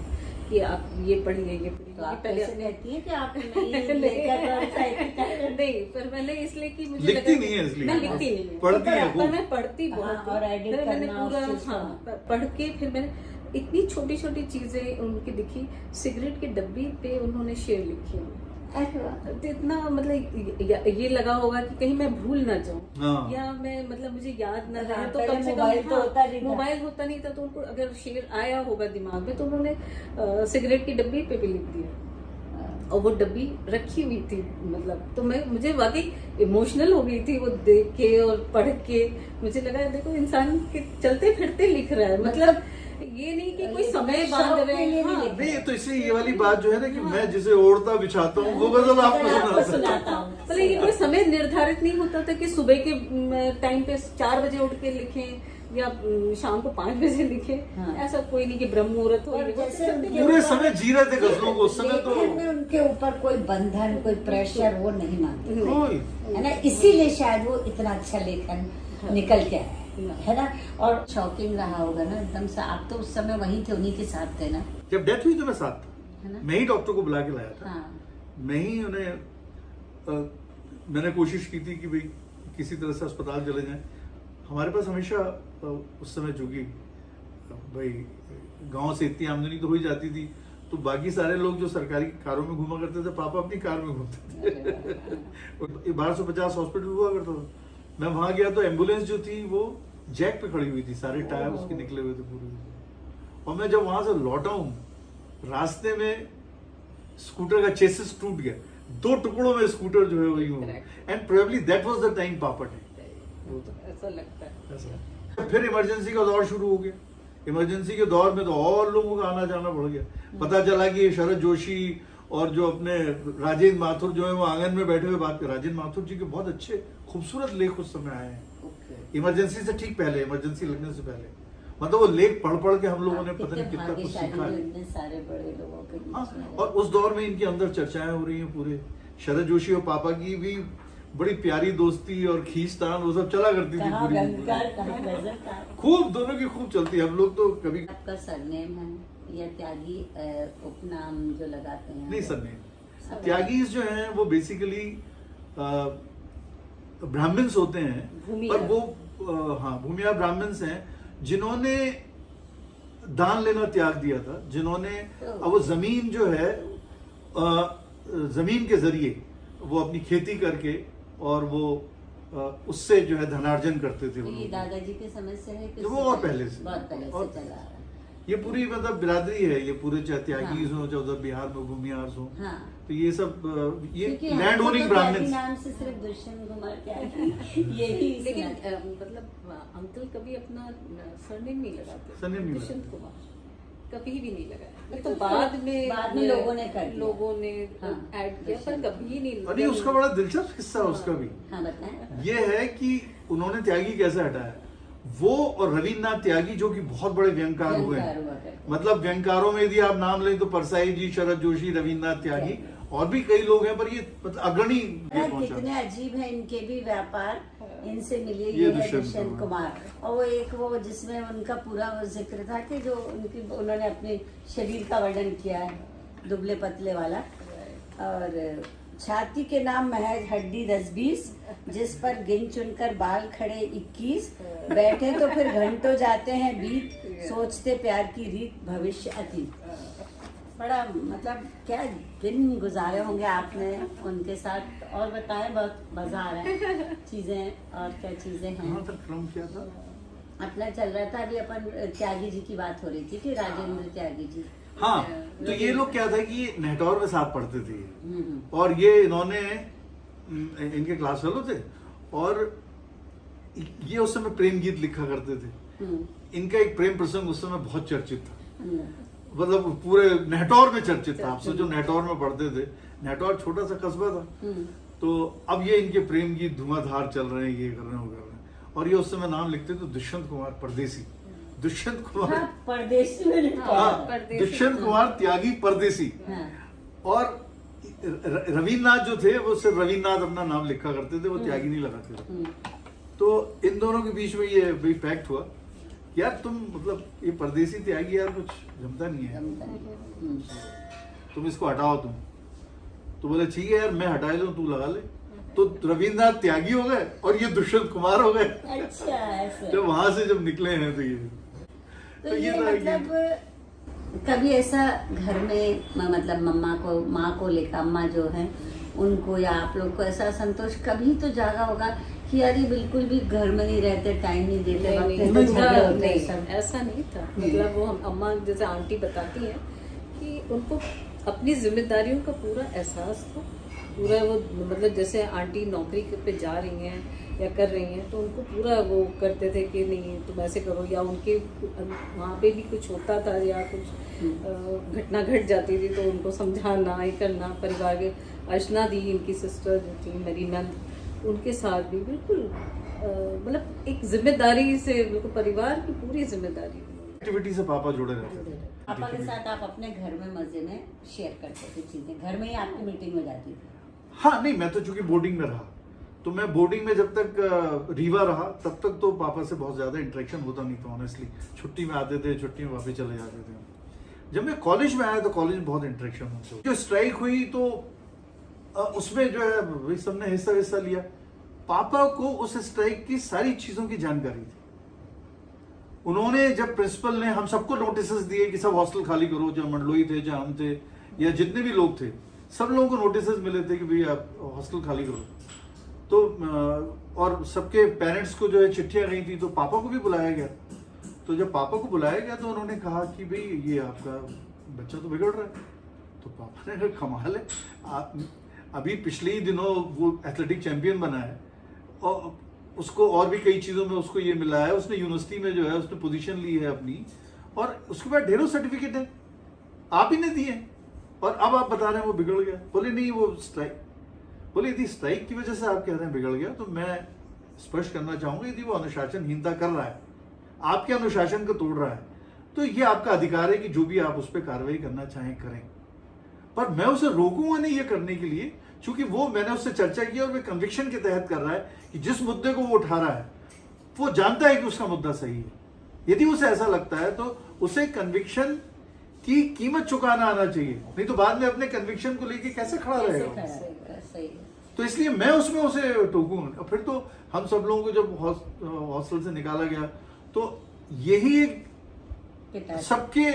कि आप ये पढ़िए, ये पढ़िए। तो आप पहले कैसे कहती हैं कि आप नहीं, पर मैंने इसलिए कि मुझे लिखती नहीं है, इसलिए मैं लिखती नहीं, पढ़ती है, पर मैं पढ़ती बहुत और एडिट फिर मैंने करना पूरा उस चीज़ को। पढ़ के फिर मैंने इतनी छोटी छोटी चीजें उनकी लिखी। सिगरेट के डब्बे पे उन्होंने शेर लिखे हैं, तो इतना मतलब ये लगा होगा कि कहीं मैं भूल ना जाऊं, हाँ। या मैं मतलब मुझे याद न रहे, तो पहले कम से मोबाइल कम तो होता नहीं था। मोबाइल होता नहीं था, तो उनको अगर शेर आया होगा दिमाग में तो उन्होंने सिगरेट की डब्बी पे भी लिख दिया, और वो डब्बी रखी हुई थी। मतलब तो मुझे वाकई इमोशनल हो गई थी वो देख के और पढ़ के। मुझे लगा देखो इंसान के चलते फिरते लिख रहा है, मतलब ये नहीं कि कोई समय बांध रहे हैं। हाँ, नहीं, तो इससे ये वाली बात जो है ना कि मैं जिसे ओढ़ता बिछाता हूँ वो गजल आपको सुनाता हूँ। मतलब ये कोई समय निर्धारित नहीं होता था कि सुबह के टाइम पे 4 बजे उठ के लिखें या शाम को 5 बजे लिखें। हाँ। ऐसा कोई नहीं कि ब्रह्म मुहूर्त हो, और जैसे पूरे समय जी रहे थे गजलों को उस समय, तो लेखन में उनके ऊपर कोई बंधन, कोई प्रेशर वो नहीं मानते, कोई है ना, इसीलिए शायद वो इतना अच्छा लेखन निकल के आया है ना। और शॉकिंग रहा होगा ना एकदम से, आप तो उस समय वहीं थे, उन्हीं के साथ थे ना। जब डेथ हुई तो मैं साथ है था, ना? मैं ही डॉक्टर को बुला के लाया था। हाँ, मैं ही उन्हें मैंने कोशिश की थी कि भाई किसी तरह से अस्पताल चले जाएं। हमारे पास हमेशा उस समय चूंकि भाई गांव से इतनी आमदनी तो हो ही जाती थी, तो बाकी सारे लोग जो सरकारी कारों में घूमा करते थे, पापा अपनी कार में घूमते थे। 1250 हॉस्पिटल हुआ करता था। मैं वहां गया तो एम्बुलेंस जो थी वो जैक पे खड़ी हुई थी, सारे टायर उसके निकले हुए थे पूरे। और मैं जब वहां से लौटा हूं, रास्ते में स्कूटर का चेसिस टूट गया, 2 टुकड़ों में स्कूटर जो है वही हो, and probably that was the time पापा ने। ऐसा लगता है। ऐसा फिर इमरजेंसी का दौर शुरू हो गया। इमरजेंसी के दौर में तो और लोगों का आना जाना बढ़ गया। पता चला कि शरद जोशी और जो अपने राजेंद्र माथुर जो है वो आंगन में बैठे हुए बात कर। राजेंद्र माथुर जी के बहुत अच्छे खूबसूरत लेख उस समय आए हैं, इमरजेंसी से ठीक पहले, इमरजेंसी लगने से पहले। मतलब वो लेख पढ़ पढ़ के हम लोगों ने पता नहीं कितना कुछ सीखा है। इतने सारे बड़े लोगों के बीच हाँ, में। और उस दौर में इनके अंदर चर्चाएं हो रही हैं पूरे। शरद जोशी और पापा की भी बड़ी प्यारी दोस्ती और खींचतान वो सब चला करती थी कहाँ पूरी। गंगार, कहाँ गजलकार। खूब, दोनों की खूब चलती है। हम लोग तो कभी आपका सरनेम है या त्यागी उपनाम जो लगाते हैं? नहीं, सरनेम। त्यागीज जो हैं वो बेसिकली ब्राह्मण्स होते हैं, भूमिया। पर वो हाँ भूमिया ब्राह्मण्स हैं जिन्होंने दान लेना त्याग दिया था, जिन्होंने अब वो जमीन जो है जमीन के जरिए वो अपनी खेती करके और वो उससे जो है धनार्जन करते थे वो ये लोग। दादाजी के समय से है कि वो उससे और पहले से। बहुत पहले और से चला आ रहा है। ये पूरी मतलब बिरादरी है, ये पूरे चाहे त्यागीज हाँ। हो, चाहे उधर बिहार में भूमियार्स हो, हाँ, तो ये सब ये क्योंकि लैंड हमको ओनिंग तो त्यागी ब्राह्मण्स। नाम से सिर्फ दुष्यंत कुमार त्यागी यही लेकिन सुना। मतलब अंकल कभी अपना सरनेम नहीं लगाते, सरनेम नहीं दुष्यंत लगाते। कुमार कभी भी नहीं लगाया। तो तो बाद में लोगों ने कर दिया। लोगों ने हाँ, ऐड किया, पर कभी नहीं। और ये उसका बड़ा दिलचस्प किस्सा है उसका भी, हाँ बताएं। ये है कि उन्होंने त्यागी कैसे हटाया। वो और रविन्द्रनाथ त्यागी जो कि बहुत बड़े व्यंगकार हुए व्यंगकार हैं, हुआ करते। मतलब व्यंगकारों में यदि आप नाम लें तो परसाई जी, शरद जोशी, रविन्द्रनाथ त्यागी और भी कई लोग हैं, पर ये मतलब अग्रणी ये पहुंचा। कितने अजीब है इनके भी व्यापार, इनसे मिलिए। ये ये है दुष्यंत दुष्यंत कुमार। और वो एक वो जिसमें उनका पूरा वो जिक्र था कि जो उन्होंने अपने शरीर का वर्णन किया है, दुबले पतले वाला, और छाती के नाम महज हड्डी 10-20, जिस पर गिन चुनकर बाल खड़े 21, बैठे तो फिर घंटों जाते हैं बीत, सोचते प्यार की रीत भविष्य अतीत। बड़ा मतलब क्या दिन गुजारे होंगे आपने उनके साथ। और बताएं, बहुत मजा आ रहा है चीजें, और क्या चीजें कहाँ हैं। तक क्रम किया था? अपना चल रहा था अभी अपन त्यागी जी की बात हो रही थी कि राजेंद्र त्यागी जी। हाँ, तो ये लोग क्या था कि ये नेहटौर में साथ पढ़ते थे हम्म, और ये इन्होंने इनके क्लास फेलो थे और ये उस समय प्रेम गीत लिखा करते थे। हम्म, इनका एक प्रेम प्रसंग उस समय बहुत चर्चित था, हम्म, मतलब पूरे नेहटौर में चर्चित था। आप सोचो नेहटौर में पढ़ते थे, नेहटौर छोटा सा कस्बा था, हम्म। तो अब ये इनके प्रेम गीत धुआंधार चल रहे हैं, ये कर रहे हैं, वो कर रहे हैं, और ये उस समय नाम लिखते थे दुष्यंत कुमार परदेसी, दुष्यंत कुमार, हाँ, परदेशी में लिखा हाँ, है। परदेसी। दुष्यंत कुमार त्यागी परदेसी। हाँ, और रविन्द्रनाथ जो थे वो सिर्फ रविन्द्रनाथ अपना नाम लिखा करते थे, वो त्यागी नहीं लगाते थे। हम्म, तो इन दोनों के बीच में ये भी फैक्ट हुआ, यार तुम मतलब ये परदेसी त्यागी यार कुछ जमता नहीं है, जमता नहीं। हम्म, तुम इसको हटाओ तुम। तो बोले ठीक है यार मैं हटा लूं, तू लगा ले। तो रविन्द्रनाथ त्यागी हो गए और ये दुष्यंत कुमार हो गए। अच्छा ऐसे। जब वहां से जब निकले हैं तो ये था कि- मतलब कभी ऐसा घर में मतलब माँ को लेकर, अम्मा जो है उनको या आप लोग को ऐसा संतोष कभी तो जागा होगा कि यार ये बिल्कुल भी घर में नहीं रहते, टाइम नहीं देते, वक्त नहीं, पे झगड़े होते हैं नहीं, सब। ऐसा नहीं था। मतलब वो हम अम्मा जैसे आंटी बताती हैं कि उनको अपनी जिम्मेदारियों का पूरा एहसास था। पूरा वो मतलब जैसे आंटी नौकरी पे जा रही हैं या कर रही हैं तो उनको पूरा वो करते थे कि नहीं तुम ऐसे करो, या उनके वहाँ पे भी कुछ होता था या कुछ घटना घट जाती थी तो उनको समझाना, ये करना। परिवार के अर्चना दी, इनकी सिस्टर जो थी मेरी नंद, उनके साथ भी बिल्कुल मतलब एक जिम्मेदारी से, बिल्कुल परिवार की पूरी जिम्मेदारी। एक्टिविटी से पापा जुड़े रहते थे। पापा के साथ आप अपने घर में मजे में शेयर करते थे चीजें, घर में ही आपकी मीटिंग हो जाती थी। हाँ नहीं, मैं तो चूंकि बोर्डिंग में रहा, तो मैं बोर्डिंग में जब तक रीवा रहा तब तक तो पापा से बहुत ज्यादा इंटरेक्शन होता नहीं था ऑनेस्टली। छुट्टी में आते थे, छुट्टी में वापस चले जाते थे। जब मैं कॉलेज में आया तो कॉलेज में बहुत इंटरेक्शन होता। जो स्ट्राइक हुई तो उसमें जो है वही सबने हिस्सा लिया। पापा को उस स्ट्राइक की सारी चीजों की जानकारी थी। उन्होंने जब प्रिंसिपल ने हम सबको नोटिस दिए कि सब हॉस्टल खाली करो, जो मंडलोई थे, जो हम थे, या जितने भी लोग थे, सब लोगों को नोटिस मिले थे कि भाई आप हॉस्टल खाली करो। तो और सबके पेरेंट्स को जो है चिट्ठियां गई थी, तो पापा को भी बुलाया गया। तो जब पापा को बुलाया गया तो उन्होंने कहा कि भाई ये आपका बच्चा तो बिगड़ रहा है। तो पापा ने कहा कमाल है, आप अभी पिछले ही दिनों वो एथलेटिक चैंपियन बना है और उसको और भी कई चीजों में उसको ये मिला है, उसने यूनिवर्सिटी में जो है उसने पोजीशन ली है अपनी, और उसके बाद ढेरों सर्टिफिकेट है, आप ही ने दिए, और अब आप बता रहे हैं वो बिगड़ गया। बोले नहीं वो स्ट्राइक, बोले यदि स्ट्राइक की वजह से आप कह रहे हैं बिगड़ गया तो मैं स्पष्ट करना चाहूंगा यदि वो अनुशासनहीनता कर रहा है, आपके अनुशासन को तोड़ रहा है, तो ये आपका अधिकार है कि जो भी आप उस पर कार्रवाई करना चाहें करें, पर मैं उसे रोकूंगा नहीं ये करने के लिए, क्योंकि वो मैंने उससे चर्चा की और वे कन्विक्शन के तहत कर रहा है कि जिस मुद्दे को वो उठा रहा है वो जानता है कि उसका मुद्दा सही है। यदि उसे ऐसा लगता है तो उसे कन्विक्शन की कीमत चुकाना आना चाहिए, नहीं तो बाद में अपने कन्विक्शन को लेके कैसे खड़ा रहेगा। सही। तो तो इसलिए मैं उसमें उसे टोकूंगा। फिर तो हम सब लोगों को जब हॉस्टल से निकाला गया तो यही एक पिता सबके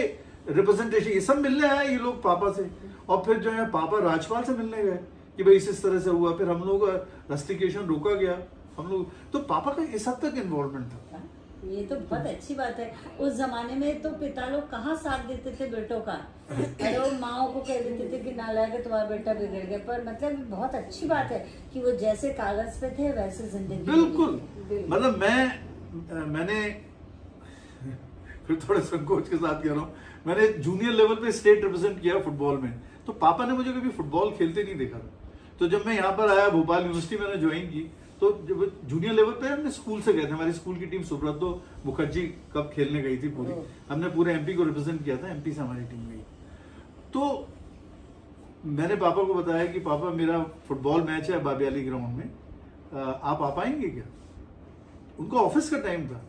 रिप्रेजेंटेशन, ये सब मिलने आए ये लोग पापा से, और फिर जो है पापा राज्यपाल से मिलने गए कि भाई इस तरह से हुआ, फिर हम लोग रस्टिकेशन रोका गया हम लोग, तो पापा का इस हद तक इन्वॉल्वमेंट था। ये तो बहुत अच्छी बात है। उस जमाने में तो पिता लोग कहाँ साथ देते थे बेटों का, अरे वो माओ को कह देते थे कि नालायक है तुम्हारा बेटा बिगड़ गया, पर मतलब बहुत अच्छी बात है कि वो जैसे कागज पे थे वैसे जिंदगी में बिल्कुल, जी। मतलब मैंने फिर थोड़े संकोच के साथ कह रहा हूँ, मैंने जूनियर लेवल पे स्टेट रिप्रेजेंट किया फुटबॉल में, तो पापा ने मुझे कभी फुटबॉल खेलते नहीं देखा था। तो जब मैं यहाँ पर आया भोपाल यूनिवर्सिटी मैंने ज्वाइन की, तो जब जूनियर लेवल पे हमने स्कूल से गए थे, हमारी स्कूल की टीम सुब्रतो मुखर्जी कप खेलने गई थी पूरी, हमने पूरे एमपी को रिप्रेजेंट किया था, एमपी से हमारी टीम गई। तो मैंने पापा को बताया कि पापा मेरा फुटबॉल मैच है बाबियाली ग्राउंड में, आप आ पाएंगे क्या? उनको ऑफिस का टाइम था,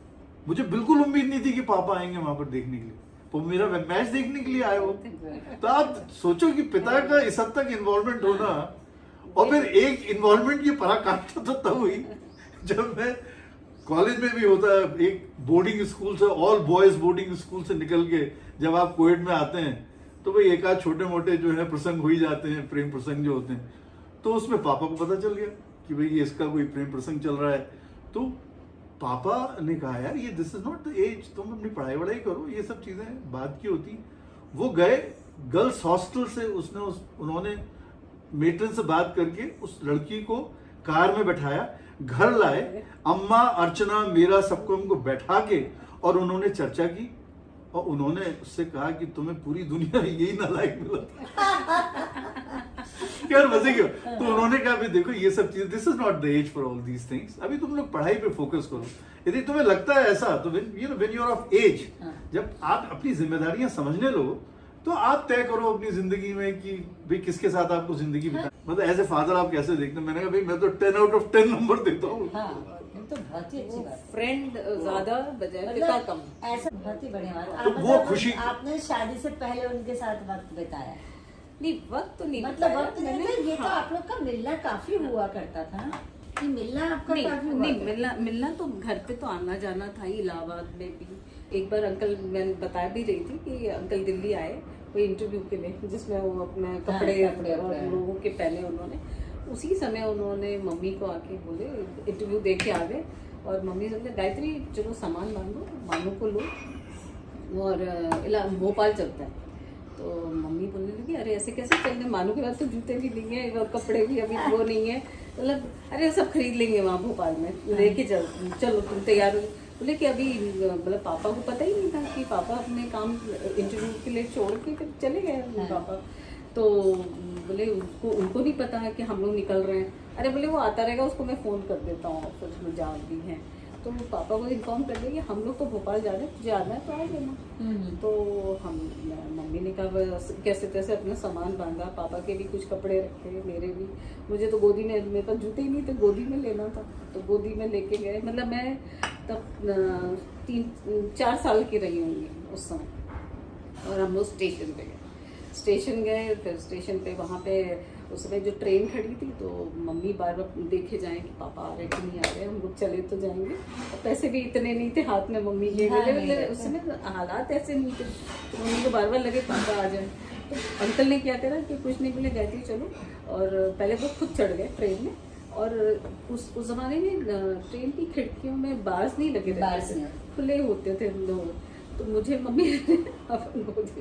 मुझे बिल्कुल उम्मीद नहीं थी कि पापा आएंगे वहां पर देखने के लिए, तो मेरा मैच देखने के लिए आए हो। तो आप सोचो कि पिता का इस हद तक इन्वॉल्वमेंट होना, और फिर एक इन्वॉल्वमेंट की पराकाष्ठा तो तब हुई जब मैं कॉलेज में भी होता है, एक बोर्डिंग स्कूल से, ऑल बॉयज बोर्डिंग स्कूल से निकल के जब आप कोविड में आते हैं तो भाई एक आध छोटे मोटे जो है प्रसंग हो ही जाते हैं, प्रेम प्रसंग जो होते हैं, तो उसमें पापा को पता चल गया कि भाई ये इसका कोई प्रेम प्रसंग चल रहा है। तो पापा ने कहा यार ये this is not the age, तुम अपनी पढ़ाई वढ़ाई करो, ये सब चीजें बात की होती। वो गए गर्ल्स हॉस्टल से, उन्होंने मेट्रन से बात करके उस लड़की को कार में बैठाया, घर लाए, अम्मा अर्चना मेरा सबको हमको बैठा के, और उन्होंने चर्चा की, और उन्होंने उससे कहा कि तुम्हें पूरी दुनिया यही नालायक मिला था। यार मजे क्यों? तो उन्होंने कहा भी देखो ये सब चीजें, this is not the age for all these things, अभी तुम लोग पढ़ाई पे फोकस करो। यदि तुम्हें लगता है ऐसा तो when you are of age, जब आप अपनी जिम्मेदारियां समझने लो तो आप तय करो अपनी जिंदगी में कि भाई किसके साथ आपको जिंदगी बिता। मतलब एज ए फादर आप कैसे देखते हैं? मैंने कहा भाई मैं तो 10 out of 10 नंबर देता हूँ। हाँ, ये तो बहुत ही अच्छी बात है। फ्रेंड ज्यादा बजाय पिता कम। ऐसा बहुत ही बढ़िया बात। तो आप वो मतलब खुशी, आपने शादी से पहले उनके साथ वक्त बिताया, नहीं वक्त तो नहीं मतलब बिताया वक्त नहीं मैंने, था, ये तो हाँ। आप लोग का मिलना काफी हुआ करता था ना, कि मिलना आपका नहीं काफी हुआ नहीं, करता मिलना तो घर पे तो आना जाना था ही। इलाहाबाद में भी एक बार अंकल, मैं बता भी रही थी कि अंकल दिल्ली आए कोई इंटरव्यू के लिए, जिसमें वो अपने कपड़े और लोगों के पहने उन्होंने, उसी समय उन्होंने मम्मी को आके बोले, इंटरव्यू दे के आ गए, और मम्मी से बोले गायत्री चलो सामान बांधो, मानू को लो और भोपाल चलता है। तो मम्मी बोलने लगी अरे ऐसे कैसे चलने, मानू के बाद तो जूते भी नहीं है और कपड़े भी अभी वो नहीं है, मतलब अरे सब खरीद लेंगे वहाँ भोपाल में, लेके चलो तुम तैयार हो। बोले कि अभी मतलब पापा को पता ही नहीं था कि पापा अपने काम इंटरव्यू के लिए छोड़ के फिर चले गए पापा। तो बोले उनको नहीं पता है कि हम लोग निकल रहे हैं। अरे बोले वो आता रहेगा, उसको मैं फ़ोन कर देता हूँ, ऑफिस में जा भी हैं। तो पापा को इन्फॉर्म कर दिया कि हम लोग तो भोपाल जा रहे हैं, तुझे आना है तो आ जाना। तो मम्मी ने कहा कैसे तैसे अपना सामान बांधा, पापा के भी कुछ कपड़े रखे, मेरे भी, मुझे तो गोदी में, मेरे पास जूते ही नहीं थे, गोदी में लेना था, तो गोदी में लेके गए। मतलब मैं तब 3-4 साल की रही होंगी उस समय। और हम लोग स्टेशन गए, फिर स्टेशन पे वहाँ पे उस समय जो ट्रेन खड़ी थी, तो मम्मी बार बार देखे जाएं कि पापा आ रहे कि नहीं आ रहे, हम लोग चले तो जाएंगे। और पैसे भी इतने नहीं थे हाथ में मम्मी के, उस समय हालात ऐसे नहीं थे, तो मम्मी को बार बार लगे पापा आ जाए। तो अंकल ने क्या करा कि कुछ नहीं बोले, गायत्री चलो, और पहले वो खुद चढ़ गए ट्रेन में। और उस ज़माने में ट्रेन की खिड़कियों में बार्स नहीं लगे थे, खुले होते थे लोग। तो मुझे मम्मी ने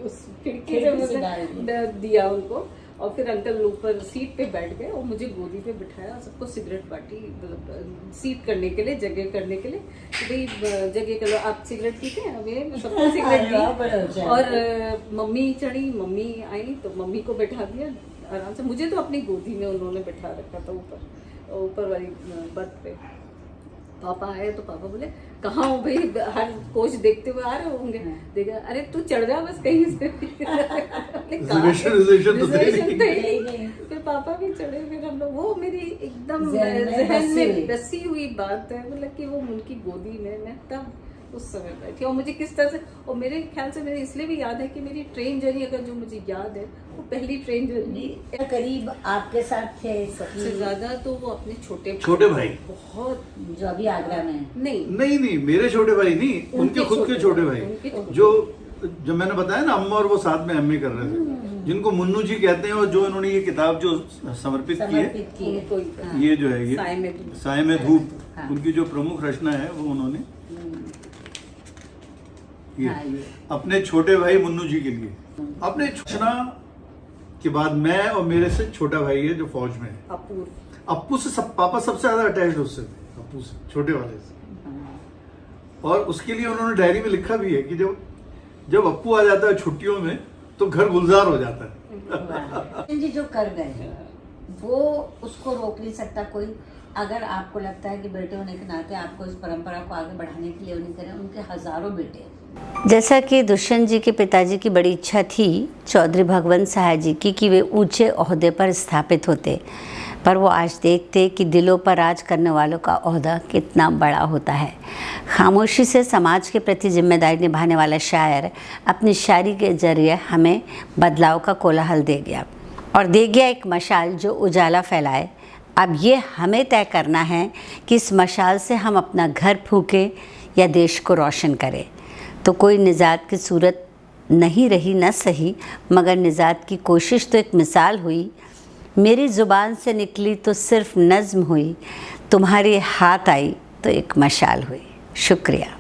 उस खिड़की से दिया उनको, और फिर अंकल ऊपर सीट पे बैठ गए और मुझे गोदी पे बिठाया, सबको सिगरेट बांटी, मतलब सीट करने के लिए, जगह करने के लिए, कि भाई जगह कर लो, आप सिगरेट पीते हैं, अब सबको सिगरेट दी। और मम्मी चढ़ी, मम्मी आई तो मम्मी को बैठा दिया आराम से, मुझे तो अपनी गोदी में उन्होंने बैठा रखा था ऊपर वाली बर्थ पे। पापा आए तो पापा बोले कहाँ हो भाई, हर कोच देखते हुए आ रहे होंगे, देखा अरे तू चढ़ जा बस कहीं से। रिजर्वेशन तो ही नहीं। फिर पापा भी चढ़े, फिर हम लोग, वो मेरी एकदम जहन में बसी हुई बात है, मतलब कि वो उनकी गोदी में, मैं तब उस समय बैठी, और मुझे किस तरह से, और मेरे ख्याल से मेरे इसलिए भी याद है कि मेरी ट्रेन जर्नी अगर जो मुझे याद है वो पहली ट्रेन जर्नी। करीब आपके साथ थे सबसे ज्यादा तो वो अपने छोटे भाई बहुत, जो अभी आगरा में है। नहीं नहीं मेरे छोटे भाई नहीं, उनके खुद के छोटे भाई, जो मैंने बताया ना, अम्मा और वो साथ में एमए कर रहे थे, जिनको मुन्नू जी कहते हैं, और जो इन्होंने ये किताब जो समर्पित की है, ये जो है ये साय में धूप, उनकी जो प्रमुख रचना है वो उन्होंने ये अपने छोटे भाई मुन्नू जी के लिए, अपने रचना के बाद मैं और मेरे से छोटा भाई है जो फौज में है, अप्पू से पापा सबसे ज्यादा अटैच्ड उससे थे, अप्पू से, छोटे वाले से। और उसके लिए उन्होंने डायरी में लिखा भी है कि जब अप्पू आ जाता है छुट्टियों में तो घर गुलजार हो जाता है। जी जो कर गए वो उसको रोक नहीं सकता कोई। अगर आपको लगता है कि बेटे होने के नाते आपको इस परंपरा को आगे बढ़ाने के लिए नहीं करें, उनके हजारों बेटे हैं। जैसा कि दुष्यंत जी के पिताजी की बड़ी इच्छा थी चौधरी भगवंत सहाय जी की कि वे ऊंचे ओहदे पर स्थापित होते, पर वो आज देखते कि दिलों पर राज करने वालों का ओहदा कितना बड़ा होता है। खामोशी से समाज के प्रति जिम्मेदारी निभाने वाला शायर अपनी शायरी के जरिए हमें बदलाव का कोलाहल दे गया, और दे गया एक मशाल जो उजाला फैलाए। अब ये हमें तय करना है कि इस मशाल से हम अपना घर फूकें या देश को रोशन करें। तो कोई निजात की सूरत नहीं रही न सही, मगर निजात की कोशिश तो एक मिसाल हुई। मेरी ज़ुबान से निकली तो सिर्फ नज़्म हुई, तुम्हारे हाथ आई तो एक मशाल हुई। शुक्रिया।